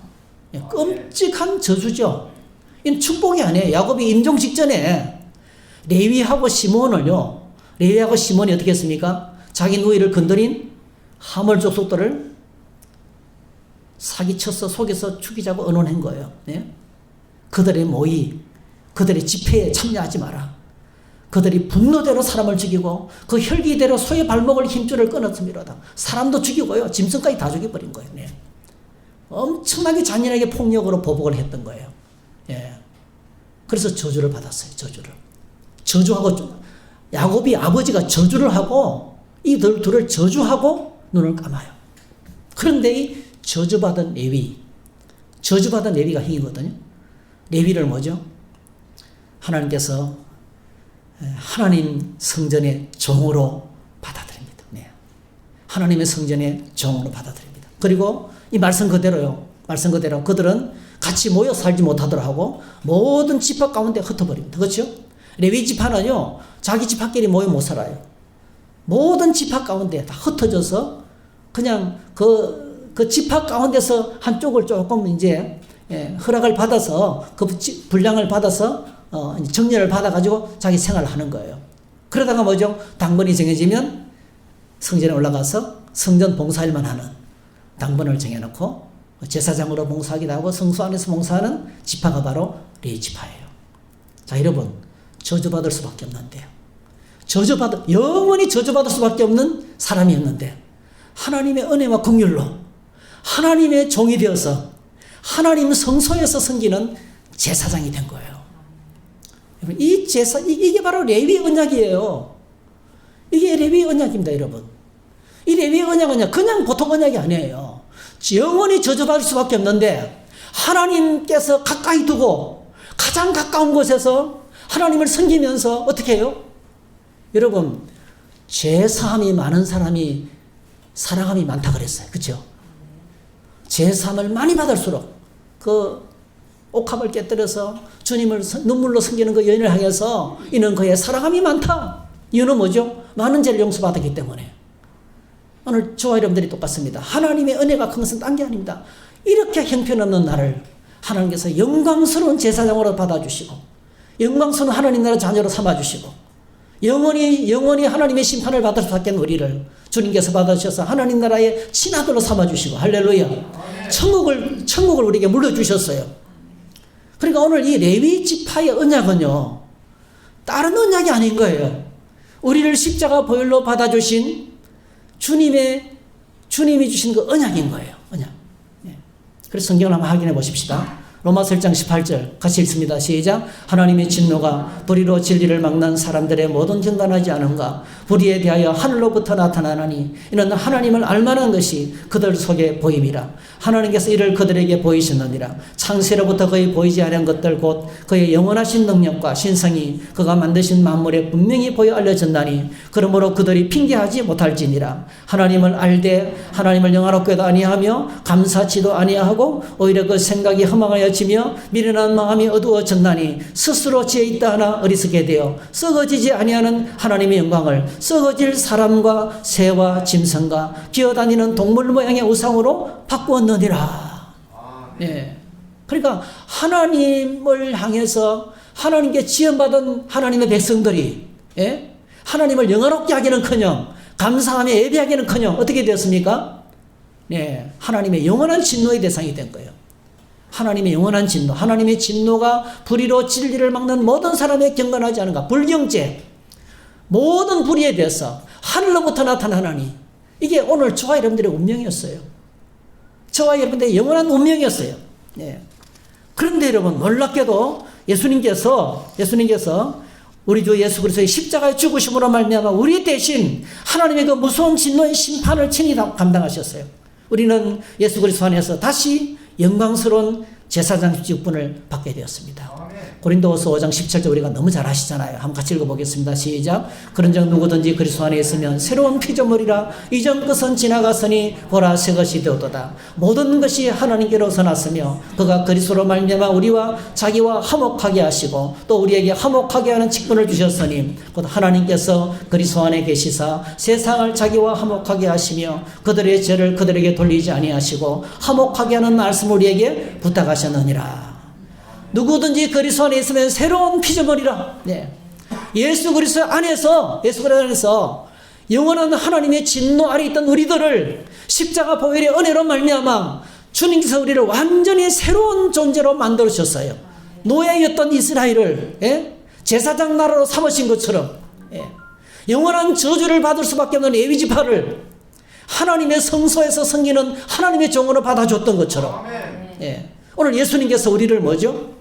끔찍한 저주죠. 이건 축복이 아니에요. 야곱이 임종 직전에 레위하고 시몬을요, 레위하고 시몬이 어떻게 했습니까? 자기 누이를 건드린 하몰 족속들을 사기쳐서 속여서 죽이자고 언론한 거예요. 네? 그들의 모의, 그들의 집회에 참여하지 마라. 그들이 분노대로 사람을 죽이고 그 혈기대로 소의 발목을 힘줄을 끊었음이로다. 사람도 죽이고요, 짐승까지 다 죽여버린 거예요. 네. 엄청나게 잔인하게 폭력으로 보복을 했던 거예요. 예. 그래서 저주를 받았어요. 저주하고 야곱이 아버지가 저주를 하고 이들 둘을 저주하고 눈을 감아요. 그런데 이 저주받은 레위가 행위거든요. 레위를 뭐죠? 하나님께서 하나님 성전의 종으로 받아들입니다. 네. 하나님의 성전의 종으로 받아들입니다. 그리고 이 말씀 그대로 그들은 같이 모여 살지 못하도록 하고 모든 지파 가운데 흩어버립니다. 그렇죠? 레위 지파는요, 자기 지파끼리 모여 못 살아요. 모든 지파 가운데 다 흩어져서 그냥 그 지파 가운데서 한쪽을 조금 이제 허락을 받아서 그 분량을 받아서 정렬을 받아가지고 자기 생활을 하는 거예요. 그러다가 뭐죠? 당번이 정해지면 성전에 올라가서 성전 봉사일만 하는 당번을 정해놓고 제사장으로 봉사하기도 하고 성소 안에서 봉사하는 지파가 바로 레위 지파예요. 자, 여러분, 저주받을 수밖에 없는데요. 영원히 저주받을 수밖에 없는 사람이었는데 하나님의 은혜와 긍휼로 하나님의 종이 되어서 하나님 성소에서 섬기는 제사장이 된 거예요. 이게 바로 레위 언약이에요. 이게 레위 언약입니다, 여러분. 이 레위 언약은 그냥 보통 언약이 아니에요. 영원히 저주받을 수밖에 없는데 하나님께서 가까이 두고 가장 가까운 곳에서 하나님을 섬기면서 어떻게 해요? 여러분, 죄사함이 많은 사람이 사랑함이 많다 그랬어요. 그렇죠? 죄사함을 많이 받을수록 그 옥합을 깨뜨려서 주님을 눈물로 섬기는 그 여인을 향해서 이는 그의 사랑함이 많다. 이유는 뭐죠? 많은 죄를 용서받았기 때문에. 오늘 저와 여러분들이 똑같습니다. 하나님의 은혜가 큰 것은 딴 게 아닙니다. 이렇게 형편없는 나를 하나님께서 영광스러운 제사장으로 받아주시고 영광스러운 하나님 나라 자녀로 삼아주시고 영원히 하나님의 심판을 받을 수밖에 없는 우리를 주님께서 받아주셔서 하나님 나라의 친아들로 삼아주시고 할렐루야. 천국을 우리에게 물려주셨어요. 그러니까 오늘 이 레위 지파의 언약은요, 다른 언약이 아닌 거예요. 우리를 십자가 보혈로 받아주신 주님이 주신 그 언약인 거예요. 언약. 그래서 성경을 한번 확인해 보십시다. 로마서 1장 18절 같이 읽습니다. 시작. 하나님의 진노가 불의로 진리를 막는 사람들의 모든 경건하지 않은가. 불의에 대하여 하늘로부터 나타나나니 이는 하나님을 알만한 것이 그들 속에 보임이라. 하나님께서 이를 그들에게 보이셨느니라. 창세로부터 거의 보이지 않은 것들 곧 그의 영원하신 능력과 신성이 그가 만드신 만물에 분명히 보여 알려졌나니 그러므로 그들이 핑계하지 못할지니라. 하나님을 알되 하나님을 영화롭게도 아니하며 감사치도 아니하고 오히려 그 생각이 허망하여지며 미련한 마음이 어두워졌나니 스스로 지혜 있다 하나 어리석게 되어 썩어지지 아니하는 하나님의 영광을 썩어질 사람과 새와 짐승과 기어다니는 동물 모양의 우상으로 바꾸었느니라. 네. 그러니까 하나님을 향해서 하나님께 지원받은 하나님의 백성들이 하나님을 영화롭게 하기는커녕 감사하며 예배하기는커녕 어떻게 되었습니까? 네, 하나님의 영원한 진노의 대상이 된 거예요. 하나님의 영원한 진노, 하나님의 진노가 불의로 진리를 막는 모든 사람의 경건하지 않은가. 불경죄, 모든 불의에 대해서 하늘로부터 나타나나니 이게 오늘 저와 여러분들의 운명이었어요. 저와 여러분들의 영원한 운명이었어요. 네. 그런데 여러분 놀랍게도 예수님께서 우리 주 예수 그리스도의 십자가의 죽으심으로 말미암아 우리 대신 하나님의 그 무서운 진노의 심판을 친히 감당하셨어요. 우리는 예수 그리스도 안에서 다시 영광스러운 제사장 직분을 받게 되었습니다. 고린도후서 5장 17절 우리가 너무 잘 아시잖아요. 한번 같이 읽어보겠습니다. 시작. 그런즉 누구든지 그리스도 안에 있으면 새로운 피조물이라 이전 것은 지나갔으니 보라 새 것이 되었도다. 모든 것이 하나님께로서 났으며 그가 그리스도로 말미암아 우리와 자기와 화목하게 하시고 또 우리에게 화목하게 하는 직분을 주셨으니 곧 하나님께서 그리스도 안에 계시사 세상을 자기와 화목하게 하시며 그들의 죄를 그들에게 돌리지 아니하시고 화목하게 하는 말씀을 우리에게 부탁하셨느니라. 누구든지 그리스도 안에 있으면 새로운 피조물이라. 네. 예수 그리스도 안에서 영원한 하나님의 진노 아래 있던 우리들을 십자가 보혈의 은혜로 말미암아 주님께서 우리를 완전히 새로운 존재로 만들어 주셨어요. 노예였던 이스라엘을 제사장 나라로 삼으신 것처럼 영원한 저주를 받을 수밖에 없는 레위 지파를 하나님의 성소에서 섬기는 하나님의 종으로 받아줬던 것처럼 오늘 예수님께서 우리를 뭐죠?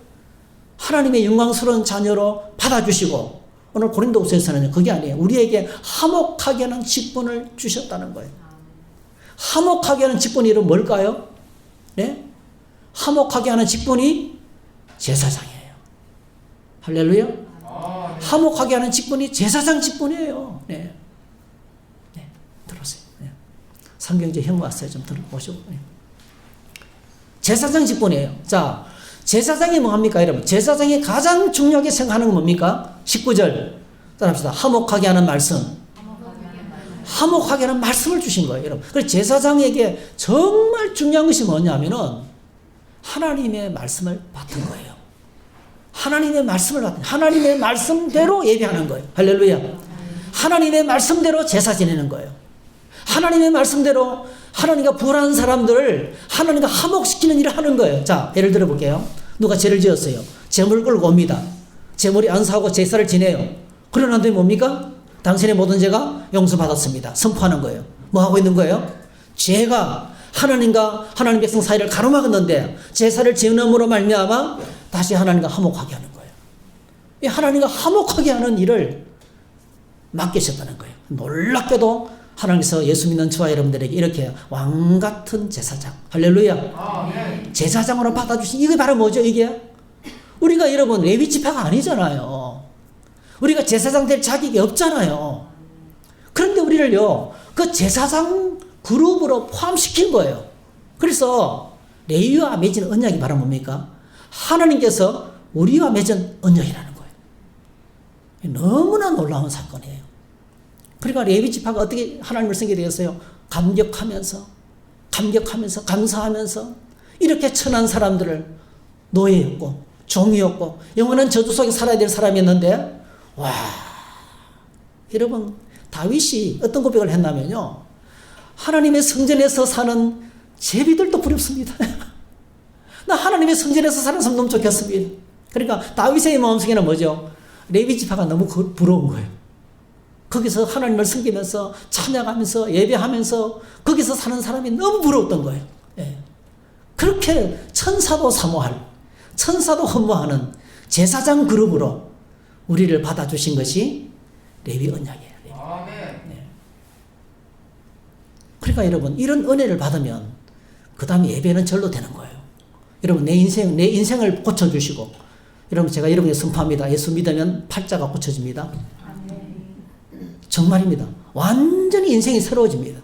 하나님의 영광스러운 자녀로 받아주시고 오늘 고린도후서에서는 그게 아니에요. 우리에게 화목하게 하는 직분을 주셨다는 거예요. 화목하게 하는 직분이 이름 뭘까요? 네? 화목하게 하는 직분이 제사장이에요. 할렐루야. 화목하게 하는 직분이 제사장 직분이에요. 네. 네. 들어보세요. 네. 성경제 형 왔어요. 좀 들어보시고. 네. 제사장 직분이에요. 자, 제사장이 뭐합니까, 여러분? 제사장이 가장 중요하게 생각하는 건 뭡니까? 19절. 따라합시다. 화목하게 하는 말씀. 화목하게 하는 말씀을 주신 거예요, 여러분. 그래서 제사장에게 정말 중요한 것이 뭐냐면은 하나님의 말씀을 받은 거예요. 하나님의 말씀을 받은, 하나님의 말씀대로 예배하는 거예요. 할렐루야. 하나님의 말씀대로 제사 지내는 거예요. 하나님의 말씀대로 하나님과 불안한 사람들을 하나님과 화목시키는 일을 하는 거예요. 자, 예를 들어 볼게요. 누가 죄를 지었어요. 제물을 끌고 옵니다. 제물이 안수하고 제사를 지내요. 그러는 다음에 뭡니까? 당신의 모든 죄가 용서받았습니다. 선포하는 거예요. 뭐 하고 있는 거예요? 죄가 하나님과 하나님 백성 사이를 가로막았는데 제사를 지음으로 말미암아 다시 하나님과 화목하게 하는 거예요. 이 하나님과 화목하게 하는 일을 맡기셨다는 거예요. 놀랍게도 하나님께서 예수 믿는 저와 여러분들에게 이렇게 왕같은 제사장, 할렐루야, 제사장으로 받아주신 이게 바로 뭐죠? 이게 우리가 여러분 레위 지파가 아니잖아요. 우리가 제사장 될 자격이 없잖아요. 그런데 우리를요 그 제사장 그룹으로 포함시킨 거예요. 그래서 레위와 맺은 언약이 바로 뭡니까? 하나님께서 우리와 맺은 언약이라는 거예요. 너무나 놀라운 사건이에요. 그러니까 레위 지파가 어떻게 하나님을 섬기게 되었어요? 감격하면서 감사하면서 이렇게 천한 사람들을 노예였고 종이었고 영원한 저주 속에 살아야 될 사람이었는데, 와, 여러분 다윗이 어떤 고백을 했냐면요, 하나님의 성전에서 사는 제비들도 부럽습니다. 나 하나님의 성전에서 사는 사람 너무 좋겠습니다. 그러니까 다윗의 마음속에는 뭐죠? 레위 지파가 너무 부러운 거예요. 거기서 하나님을 섬기면서 찬양하면서 예배하면서 거기서 사는 사람이 너무 부러웠던 거예요. 예. 그렇게 천사도 사모할, 천사도 흠모하는 제사장 그룹으로 우리를 받아주신 것이 레위 언약이에요. 네. 그러니까 여러분, 이런 은혜를 받으면 그 다음에 예배는 절로 되는 거예요. 여러분, 내 인생을 고쳐주시고, 여러분, 제가 여러분에게 선포합니다. 예수 믿으면 팔자가 고쳐집니다. 정말입니다. 완전히 인생이 새로워집니다.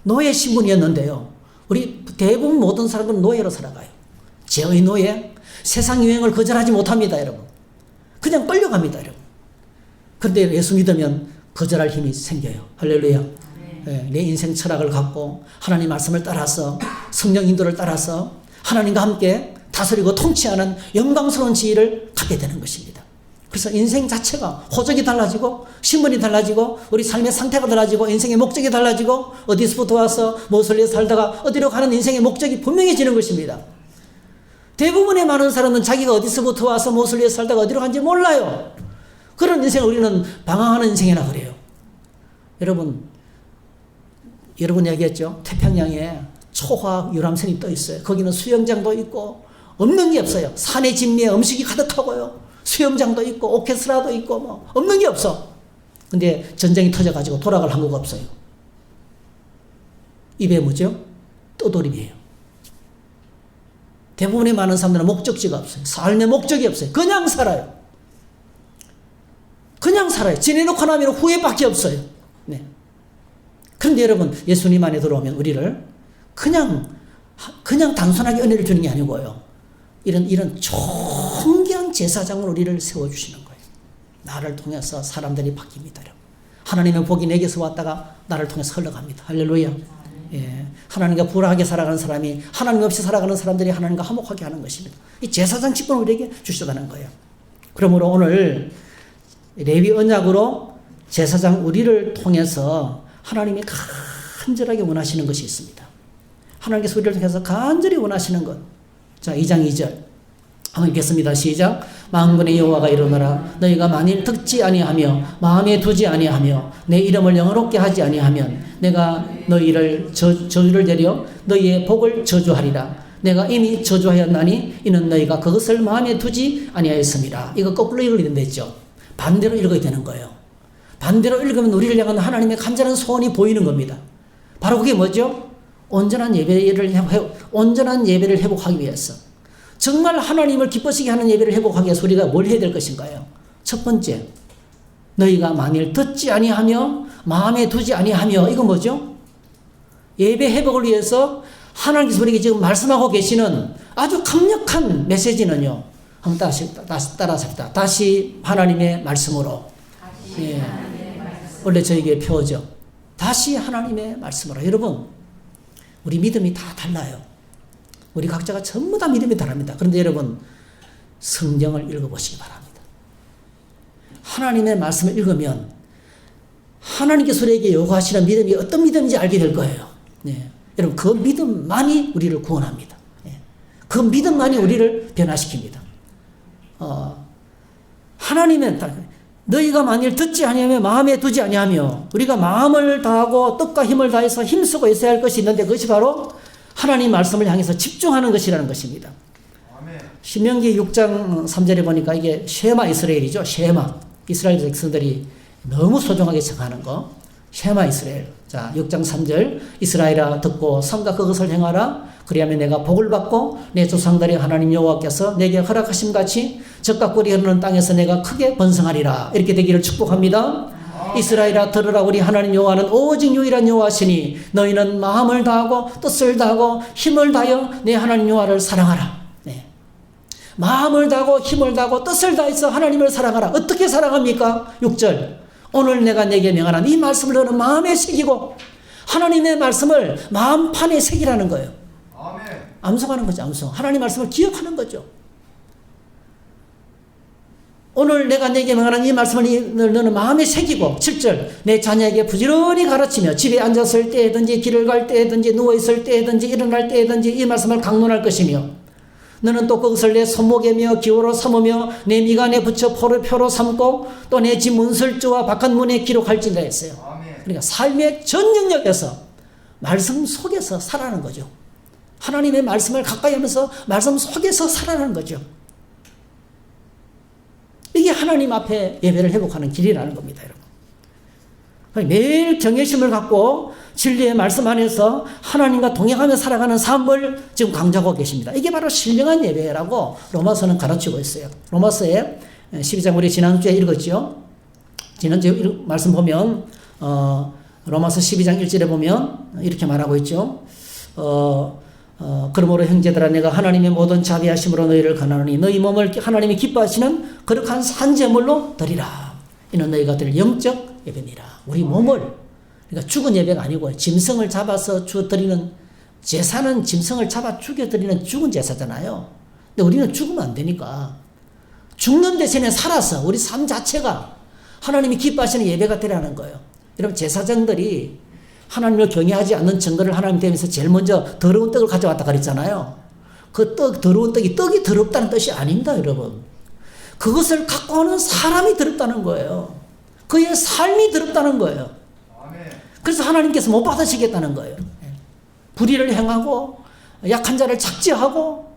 노예 신분이었는데요. 우리 대부분 모든 사람들은 노예로 살아가요. 죄의 노예, 세상 유행을 거절하지 못합니다, 여러분. 그냥 끌려갑니다, 여러분. 그런데 예수 믿으면 거절할 힘이 생겨요. 할렐루야. 네, 내 인생 철학을 갖고 하나님 말씀을 따라서 성령 인도를 따라서 하나님과 함께 다스리고 통치하는 영광스러운 지위를 갖게 되는 것입니다. 그래서 인생 자체가 호적이 달라지고 신분이 달라지고 우리 삶의 상태가 달라지고 인생의 목적이 달라지고 어디서부터 와서 무엇을 위해 살다가 어디로 가는 인생의 목적이 분명해지는 것입니다. 대부분의 많은 사람은 자기가 어디서부터 와서 무엇을 위해 살다가 어디로 간지 몰라요. 그런 인생을 우리는 방황하는 인생이라 그래요. 여러분 얘기했죠. 태평양에 초화 유람선이 떠 있어요. 거기는 수영장도 있고 없는 게 없어요. 산의 진미에 음식이 가득하고요. 수영장도 있고 오케스트라도 있고 뭐 없는 게 없어. 근데 전쟁이 터져가지고 돌아갈 항구가 없어요. 입에 뭐죠? 떠돌이에요. 대부분의 많은 사람들은 목적지가 없어요. 삶의 목적이 없어요. 그냥 살아요. 그냥 살아요. 지내놓고 나면 후회밖에 없어요. 네. 그런데 여러분, 예수님 안에 들어오면 우리를 그냥 단순하게 은혜를 주는 게 아니고요. 이런 존귀한 제사장으로 우리를 세워주시는 거예요. 나를 통해서 사람들이 바뀝니다. 여러분. 하나님의 복이 내게서 왔다가 나를 통해서 흘러갑니다. 할렐루야. 예. 하나님과 불화하게 살아가는 사람이 하나님 없이 살아가는 사람들이 하나님과 화목하게 하는 것입니다. 이 제사장 직분을 우리에게 주시다는 거예요. 그러므로 오늘 레위 언약으로 제사장 우리를 통해서 하나님이 간절하게 원하시는 것이 있습니다. 하나님께서 우리를 통해서 간절히 원하시는 것. 자, 2장 2절 한번 읽겠습니다. 시작. 만군의 여호와가 이르노라. 너희가 만일 듣지 아니하며 마음에 두지 아니하며 내 이름을 영화롭게 하지 아니하면 내가 너희를 저주를 내려 너희의 복을 저주하리라. 내가 이미 저주하였나니 이는 너희가 그것을 마음에 두지 아니하였습니다. 이거 거꾸로 읽어야 된댔죠. 반대로 읽어야 되는 거예요. 반대로 읽으면 우리를 향한 하나님의 간절한 소원이 보이는 겁니다. 바로 그게 뭐죠? 온전한 예배를 회복하기 위해서, 정말 하나님을 기쁘시게 하는 예배를 회복하기 위해서 우리가 뭘 해야 될 것인가요? 첫 번째, 너희가 만일 듣지 아니하며 마음에 두지 아니하며, 이건 뭐죠? 예배 회복을 위해서 하나님께서 우리에게 지금 말씀하고 계시는 아주 강력한 메시지는요. 한번 따라합시다. 다시 하나님의 말씀으로. 예. 원래 저에게 표어죠. 다시 하나님의 말씀으로. 여러분, 우리 믿음이 다 달라요. 우리 각자가 전부 다 믿음이 다릅니다. 그런데 여러분, 성경을 읽어보시기 바랍니다. 하나님의 말씀을 읽으면 하나님께서 우리에게 요구하시는 믿음이 어떤 믿음인지 알게 될 거예요. 네. 여러분, 그 믿음만이 우리를 구원합니다. 네. 그 믿음만이 우리를 변화시킵니다. 하나님의 너희가 만일 듣지 아니하며 마음에 두지 아니하며, 우리가 마음을 다하고 뜻과 힘을 다해서 힘쓰고 있어야 할 것이 있는데 그것이 바로 하나님 말씀을 향해서 집중하는 것이라는 것입니다. 아멘. 신명기 6장 3절에 보니까 이게 쉐마 이스라엘이죠. 쉐마. 이스라엘 백성들이 너무 소중하게 생각하는 거. 쉐마 이스라엘. 자, 6장 3절. 이스라엘아 듣고 성과 그것을 행하라. 그리하면 내가 복을 받고 내 조상들이 하나님 여호와께서 내게 허락하심 같이 젖과 꿀이 흐르는 땅에서 내가 크게 번성하리라. 이렇게 되기를 축복합니다. 이스라엘아 들으라. 우리 하나님 여호와는 오직 유일한 여호와시니 너희는 마음을 다하고 뜻을 다하고 힘을 다하여 내 하나님 여호와를 사랑하라. 네. 마음을 다하고 힘을 다하고 뜻을 다해서 하나님을 사랑하라. 어떻게 사랑합니까? 6절. 오늘 내가 내게 명하는 이 말씀을 너는 마음에 새기고, 하나님의 말씀을 마음판에 새기라는 거예요. 암송하는 거죠. 암송. 하나님 말씀을 기억하는 거죠. 오늘 내가 내게 명하는 이 말씀을 너는 마음에 새기고, 7절. 내 자녀에게 부지런히 가르치며 집에 앉았을 때든지 길을 갈 때든지 누워있을 때든지 일어날 때든지 이 말씀을 강론할 것이며, 너는 또 그것을 내 손목에 메어 기호로 삼으며 내 미간에 붙여 표로 삼고 또 내 집 문설주와 바깥 문에 기록할지니라 했어요. 그러니까 삶의 전 영역에서 말씀 속에서 살아가는 거죠. 하나님의 말씀을 가까이 하면서 말씀 속에서 살아가는 거죠. 이게 하나님 앞에 예배를 회복하는 길이라는 겁니다, 여러분. 매일 경외심을 갖고 진리의 말씀 안에서 하나님과 동행하며 살아가는 삶을 지금 강조하고 계십니다. 이게 바로 신령한 예배라고 로마서는 가르치고 있어요. 로마서에 12장 우리 지난주에 읽었죠. 지난주에 말씀 보면 로마서 12장 1절에 보면 이렇게 말하고 있죠. 그러므로 형제들아 내가 하나님의 모든 자비하심으로 너희를 권하노니 너희 몸을 하나님이 기뻐하시는 거룩한 산제물로 드리라. 이는 너희가 드릴 영적 예배니라. 우리 몸을, 그러니까 죽은 예배가 아니고 짐승을 잡아서 드리는 제사는 짐승을 잡아 죽여드리는 죽은 제사잖아요. 근데 우리는 죽으면 안 되니까 죽는 대신에 살아서 우리 삶 자체가 하나님이 기뻐하시는 예배가 되라는 거예요. 여러분 제사장들이 하나님을 경외하지 않는 증거를 하나님 대면서 제일 먼저 더러운 떡을 가져왔다 그랬잖아요. 그 더러운 떡이 더럽다는 뜻이 아닙니다, 여러분. 그것을 갖고 오는 사람이 더럽다는 거예요. 그의 삶이 더럽다는 거예요. 그래서 하나님께서 못 받으시겠다는 거예요. 불의를 행하고 약한 자를 착지하고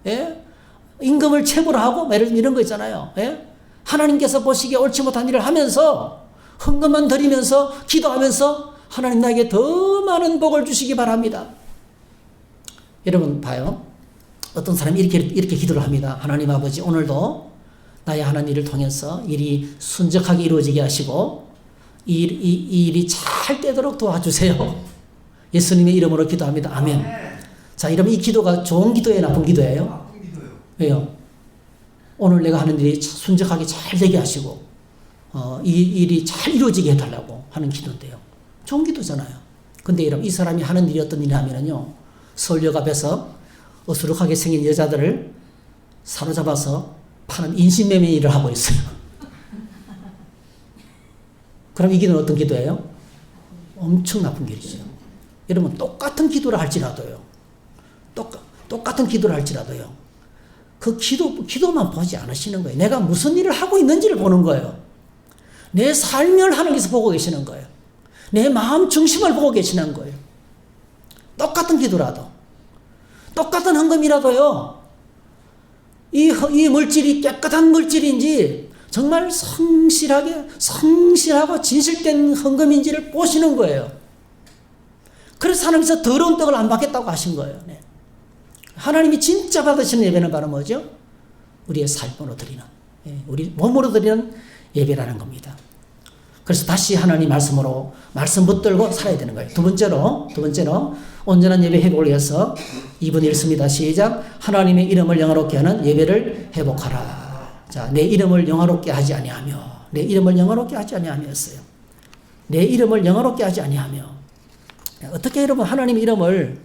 임금을 체불하고 이런 거 있잖아요. 하나님께서 보시기에 옳지 못한 일을 하면서 헌금만 드리면서 기도하면서 하나님 나에게 더 많은 복을 주시기 바랍니다. 여러분 봐요. 어떤 사람이 이렇게 기도를 합니다. 하나님 아버지 오늘도 나의 하는 일을 통해서 일이 순적하게 이루어지게 하시고 이 일이 잘 되도록 도와주세요. 예수님의 이름으로 기도합니다. 아멘. 자, 이러면 이 기도가 좋은 기도예요, 나쁜 기도예요? 나쁜 기도예요. 왜요? 오늘 내가 하는 일이 순적하게 잘 되게 하시고 이 일이 잘 이루어지게 해달라고 하는 기도인데요. 좋은 기도잖아요. 근데 여러분 이 사람이 하는 일이 어떤 일이냐면요. 서울역 앞에서 어수룩하게 생긴 여자들을 사로잡아서 파는 인신매매 일을 하고 있어요. 그럼 이 기도는 어떤 기도예요? 엄청 나쁜 길이죠. 여러분 똑같은 기도를 할지라도요. 똑같은 기도를 할지라도요. 그 기도만 보지 않으시는 거예요. 내가 무슨 일을 하고 있는지를 보는 거예요. 내 삶을 하나님께서 보고 계시는 거예요. 내 마음 중심을 보고 계시는 거예요. 똑같은 기도라도, 똑같은 헌금이라도요. 이 물질이 깨끗한 물질인지 정말 성실하고 진실된 헌금인지를 보시는 거예요. 그래서 하나님께서 더러운 떡을 안 받겠다고 하신 거예요. 네. 하나님이 진짜 받으시는 예배는 바로 뭐죠? 우리의 삶으로 드리는, 우리 몸으로 드리는 예배라는 겁니다. 그래서 다시 하나님 말씀으로 말씀 붙들고 살아야 되는 거예요. 두 번째로 온전한 예배 회복을 위해서 2분 1습니다. 시작. 하나님의 이름을 영화롭게 하는 예배를 회복하라. 자, 내 이름을 영화롭게 하지 아니하며, 내 이름을 영화롭게 하지 아니하며였어요. 내 이름을 영화롭게 하지 아니하며. 어떻게 여러분 하나님의 이름을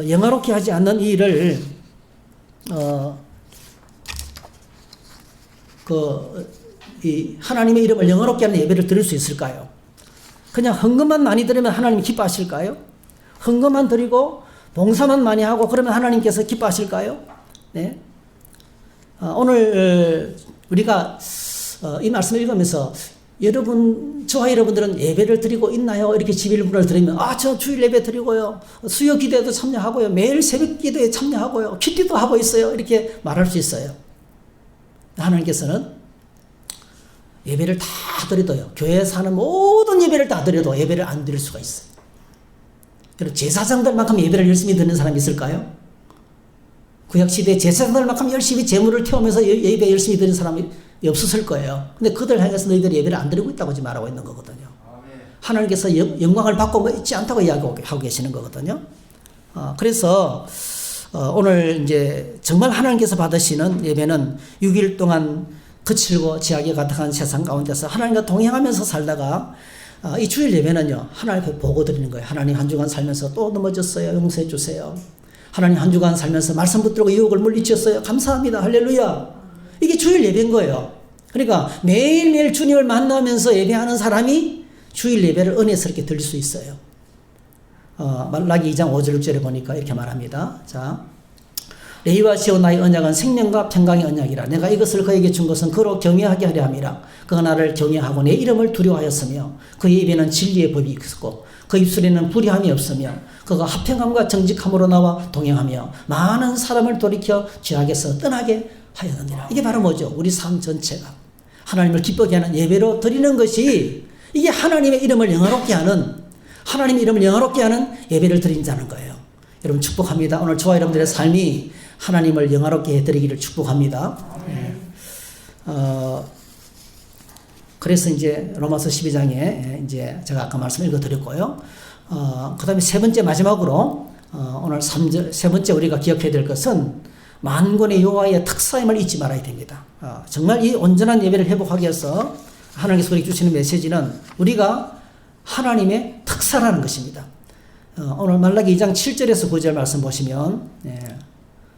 영화롭게 하지 않는 이 일을 이 하나님의 이름을 영화롭게 하는 예배를 드릴 수 있을까요? 그냥 헌금만 많이 드리면 하나님 기뻐하실까요? 헌금만 드리고 봉사만 많이 하고 그러면 하나님께서 기뻐하실까요? 네. 오늘 우리가 이 말씀을 읽으면서 저와 여러분들은 예배를 드리고 있나요? 이렇게 11분을 드리면 저 주일 예배 드리고요. 수요 기도에도 참여하고요. 매일 새벽 기도에 참여하고요. 큐티도 하고 있어요. 이렇게 말할 수 있어요. 하나님께서는 예배를 다 드려도요. 교회에 사는 모든 예배를 다 드려도 예배를 안 드릴 수가 있어요. 여러분 제사장들만큼 예배를 열심히 드리는 사람이 있을까요? 구약시대 제사장들만큼 열심히 제물을 태우면서 예배 열심히 드리는 사람이 없었을 거예요. 근데 그들 향해서 너희들이 예배를 안 드리고 있다고 지금 말하고 있는 거거든요. 하나님께서 영광을 받고 있지 않다고 이야기하고 계시는 거거든요. 그래서 오늘 이제 정말 하나님께서 받으시는 예배는 6일 동안 거칠고 제약에 가득한 세상 가운데서 하나님과 동행하면서 살다가 이 주일 예배는요. 하나님께 보고 드리는 거예요. 하나님 한 주간 살면서 또 넘어졌어요. 용서해 주세요. 하나님 한 주간 살면서 말씀 붙들고 유혹을 물리쳤어요. 감사합니다. 할렐루야. 이게 주일 예배인 거예요. 그러니까 매일매일 주님을 만나면서 예배하는 사람이 주일 예배를 은혜스럽게 드릴 수 있어요. 말라기 2장 5절 6절에 보니까 이렇게 말합니다. 자, 레위와 시온 나의 언약은 생명과 평강의 언약이라. 내가 이것을 그에게 준 것은 그로 경외하게 하려 함이라. 그가 나를 경외하고 내 이름을 두려워하였으며 그의 입에는 진리의 법이 있었고 그 입술에는 불의함이 없으며 그가 화평함과 정직함으로 나와 동행하며 많은 사람을 돌이켜 죄악에서 떠나게 하였느니라. 이게 바로 뭐죠? 우리 삶 전체가 하나님을 기쁘게 하는 예배로 드리는 것이 이게 하나님의 이름을 영화롭게 하는, 하나님의 이름을 영화롭게 하는 예배를 드린다는 거예요. 여러분 축복합니다. 오늘 저와 여러분들의 삶이 하나님을 영화롭게 해드리기를 축복합니다. 그래서 이제 로마서 12장에 이제 제가 아까 말씀 읽어드렸고요. 그 다음에 세 번째 마지막으로 오늘 세 번째 우리가 기억해야 될 것은 만군의 여호와의 특사임을 잊지 말아야 됩니다. 정말 이 온전한 예배를 회복하기 위해서 하나님께서 우리에게 주시는 메시지는 우리가 하나님의 특사라는 것입니다. 오늘 말라기 2장 7절에서 9절 말씀 보시면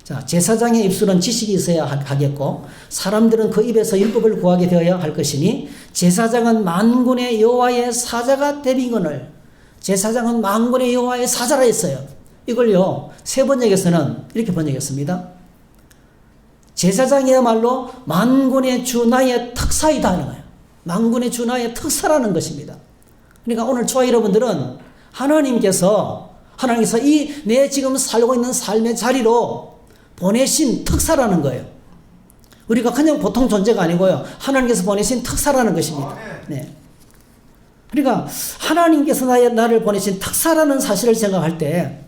자, 제사장의 입술은 지식이 있어야 하겠고 사람들은 그 입에서 율법을 구하게 되어야 할 것이니 제사장은 만군의 여호와의 사자가 되비거늘. 제사장은 만군의 여호와의 사자라 했어요. 이걸요 세 번역에서는 이렇게 번역했습니다. 제사장이야말로 만군의 주 나의 특사이다 하는 거예요. 만군의 주 나의 특사라는 것입니다. 그러니까 오늘 저와 여러분들은 하나님께서 이 내 지금 살고 있는 삶의 자리로 보내신 특사라는 거예요. 우리가 그냥 보통 존재가 아니고요. 하나님께서 보내신 특사라는 것입니다. 네. 그러니까 하나님께서 나를 보내신 특사라는 사실을 생각할 때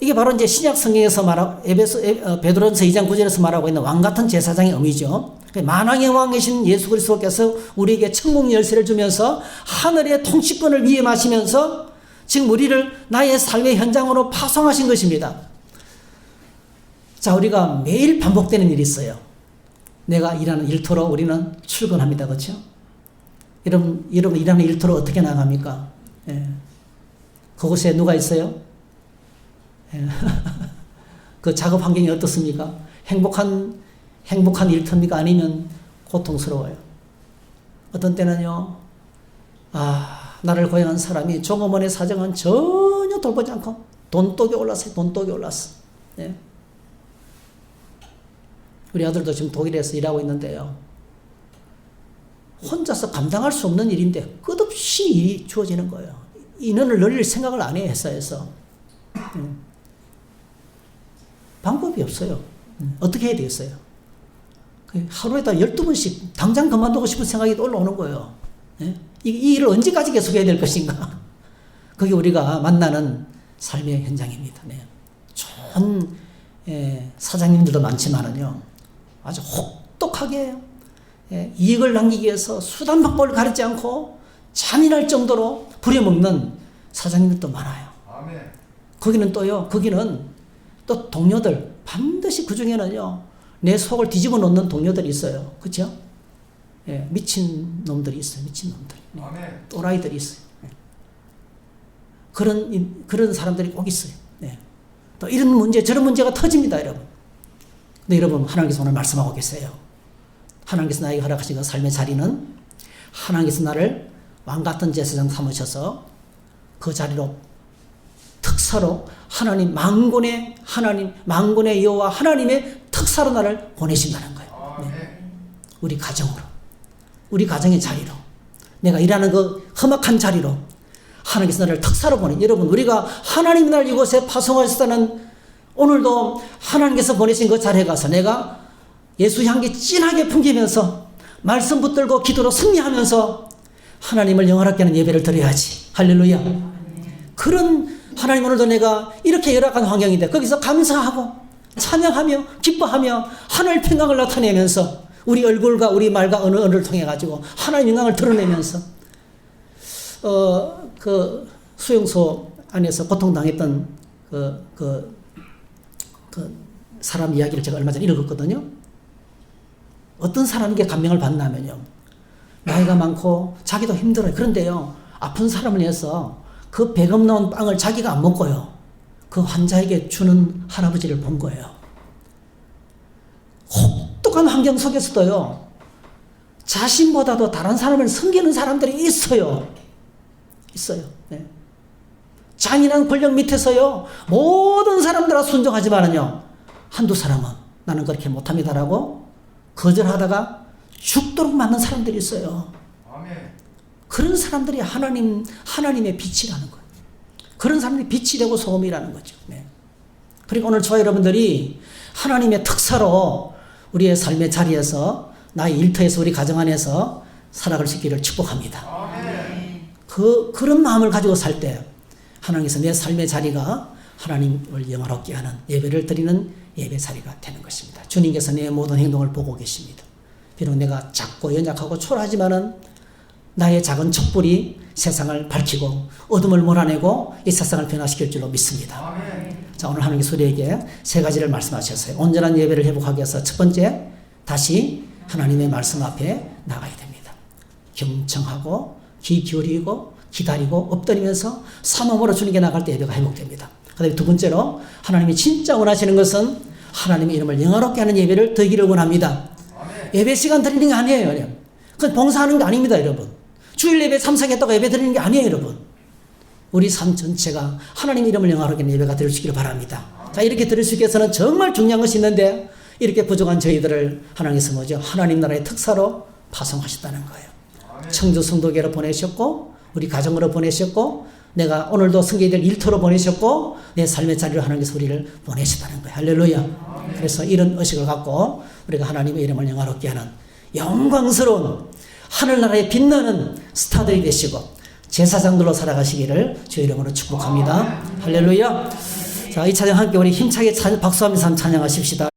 이게 바로 이제 신약 성경에서 말하고 베드로전서 2장 9절에서 말하고 있는 왕 같은 제사장의 의미죠. 만왕의 왕이신 예수 그리스도께서 우리에게 천국 열쇠를 주면서 하늘의 통치권을 위임하시면서 지금 우리를 나의 삶의 현장으로 파송하신 것입니다. 자, 우리가 매일 반복되는 일이 있어요. 내가 일하는 일터로 우리는 출근합니다. 그렇죠? 여러분 일하는 일터로 어떻게 나갑니까? 예. 그곳에 누가 있어요? 예. 그 작업 환경이 어떻습니까? 행복한 일터입니까? 아니면 고통스러워요? 어떤 때는요, 나를 고용한 사람이 종업원의 사정은 전혀 돌보지 않고 돈독이 올랐어. 예. 우리 아들도 지금 독일에서 일하고 있는데요. 혼자서 감당할 수 없는 일인데 끝없이 일이 주어지는 거예요. 인원을 늘릴 생각을 안 해요, 회사에서. 방법이 없어요. 어떻게 해야 되겠어요? 하루에다 12번씩 당장 그만두고 싶은 생각이 올라오는 거예요. 이 일을 언제까지 계속해야 될 것인가? 그게 우리가 만나는 삶의 현장입니다. 좋은 사장님들도 많지만은요, 아주 혹독하게 이익을 남기기 위해서 수단 방법을 가리지 않고 잔인할 정도로 부려먹는 사장님들도 많아요. 아멘. 거기는 또 동료들, 반드시 그 중에는요, 내 속을 뒤집어 놓는 동료들이 있어요. 그렇죠? 미친 놈들이 있어요. 미친 놈들. 또라이들이 있어요. 그런 사람들이 꼭 있어요. 또 이런 문제, 저런 문제가 터집니다, 여러분. 근데 여러분, 하나님께서 오늘 말씀하고 계세요. 하나님께서 나에게 허락하신 그 삶의 자리는 하나님께서 나를 왕같은 제사장 삼으셔서 그 자리로 특사로 만군의 여호와 하나님의 특사로 나를 보내신다는 거예요. 우리 가정으로, 우리 가정의 자리로, 내가 일하는 그 험악한 자리로 하나님께서 나를 특사로 여러분, 우리가 하나님 날 이곳에 파송하셨다는 오늘도 하나님께서 보내신 그 자리에 가서 내가 예수 향기 진하게 풍기면서 말씀 붙들고 기도로 승리하면서 하나님을 영화롭게 하는 예배를 드려야지. 할렐루야. 그런 하나님, 오늘도 내가 이렇게 열악한 환경인데 거기서 감사하고 찬양하며 기뻐하며 하늘 평강을 나타내면서 우리 얼굴과 우리 말과 언어를 통해 가지고 하나님 영광을 드러내면서 그 수용소 안에서 고통당했던 그 사람 이야기를 제가 얼마 전에 읽었거든요. 어떤 사람에게 감명을 받나면요, 나이가 많고 자기도 힘들어요. 그런데요, 아픈 사람을 위해서 그 배급 나온 빵을 자기가 안 먹고요, 그 환자에게 주는 할아버지를 본 거예요. 혹독한 환경 속에서도요, 자신보다도 다른 사람을 섬기는 사람들이 있어요. 잔인한 권력 밑에서요, 모든 사람들아 순종하지만은요, 한두 사람은 나는 그렇게 못합니다라고 거절하다가 죽도록 맞는 사람들이 있어요. 그런 사람들이 하나님의 빛이라는 거예요. 그런 사람들이 빛이 되고 소금이라는 거죠. 네. 그리고 오늘 저와 여러분들이 하나님의 특사로 우리의 삶의 자리에서, 나의 일터에서, 우리 가정 안에서 살아갈 수 있기를 축복합니다. 그런 마음을 가지고 살 때 하나님께서 내 삶의 자리가 하나님을 영화롭게 하는 예배를 드리는 예배 자리가 되는 것입니다. 주님께서 내 모든 행동을 보고 계십니다. 비록 내가 작고 연약하고 초라하지만은 나의 작은 촛불이 세상을 밝히고 어둠을 몰아내고 이 세상을 변화시킬 줄로 믿습니다. 자, 오늘 하나님께서 우리에게 세 가지를 말씀하셨어요. 온전한 예배를 회복하기 위해서 첫 번째, 다시 하나님의 말씀 앞에 나가야 됩니다. 경청하고 귀 기울이고 기다리고 엎드리면서 사모함으로 주님께 나갈 때 예배가 회복됩니다. 그 다음에 두 번째로, 하나님이 진짜 원하시는 것은 하나님의 이름을 영화롭게 하는 예배를 드리기를 원합니다. 예배 시간 드리는 게 아니에요, 여러분. 그건 봉사하는 게 아닙니다, 여러분. 주일 예배 참석했다고 예배 드리는 게 아니에요, 여러분. 우리 삶 전체가 하나님 이름을 영화롭게 하는 예배가 될 수 있기를 바랍니다. 자, 이렇게 드릴 수 있기 위해서는 정말 중요한 것이 있는데, 이렇게 부족한 저희들을 하나님께서 뭐죠? 하나님 나라의 특사로 파송하셨다는 거예요. 청주 성도교로 보내셨고, 우리 가정으로 보내셨고, 내가 오늘도 성교회들 일터로 보내셨고, 내 삶의 자리로 하나님께서 우리를 보내셨다는 거예요. 할렐루야. 그래서 이런 의식을 갖고 우리가 하나님의 이름을 영화롭게 하는 영광스러운 하늘나라에 빛나는 스타들이 되시고 제사장들로 살아가시기를 주의 이름으로 축복합니다. 할렐루야. 자, 이 찬양 함께 우리 힘차게 박수하면서 찬양하십시다.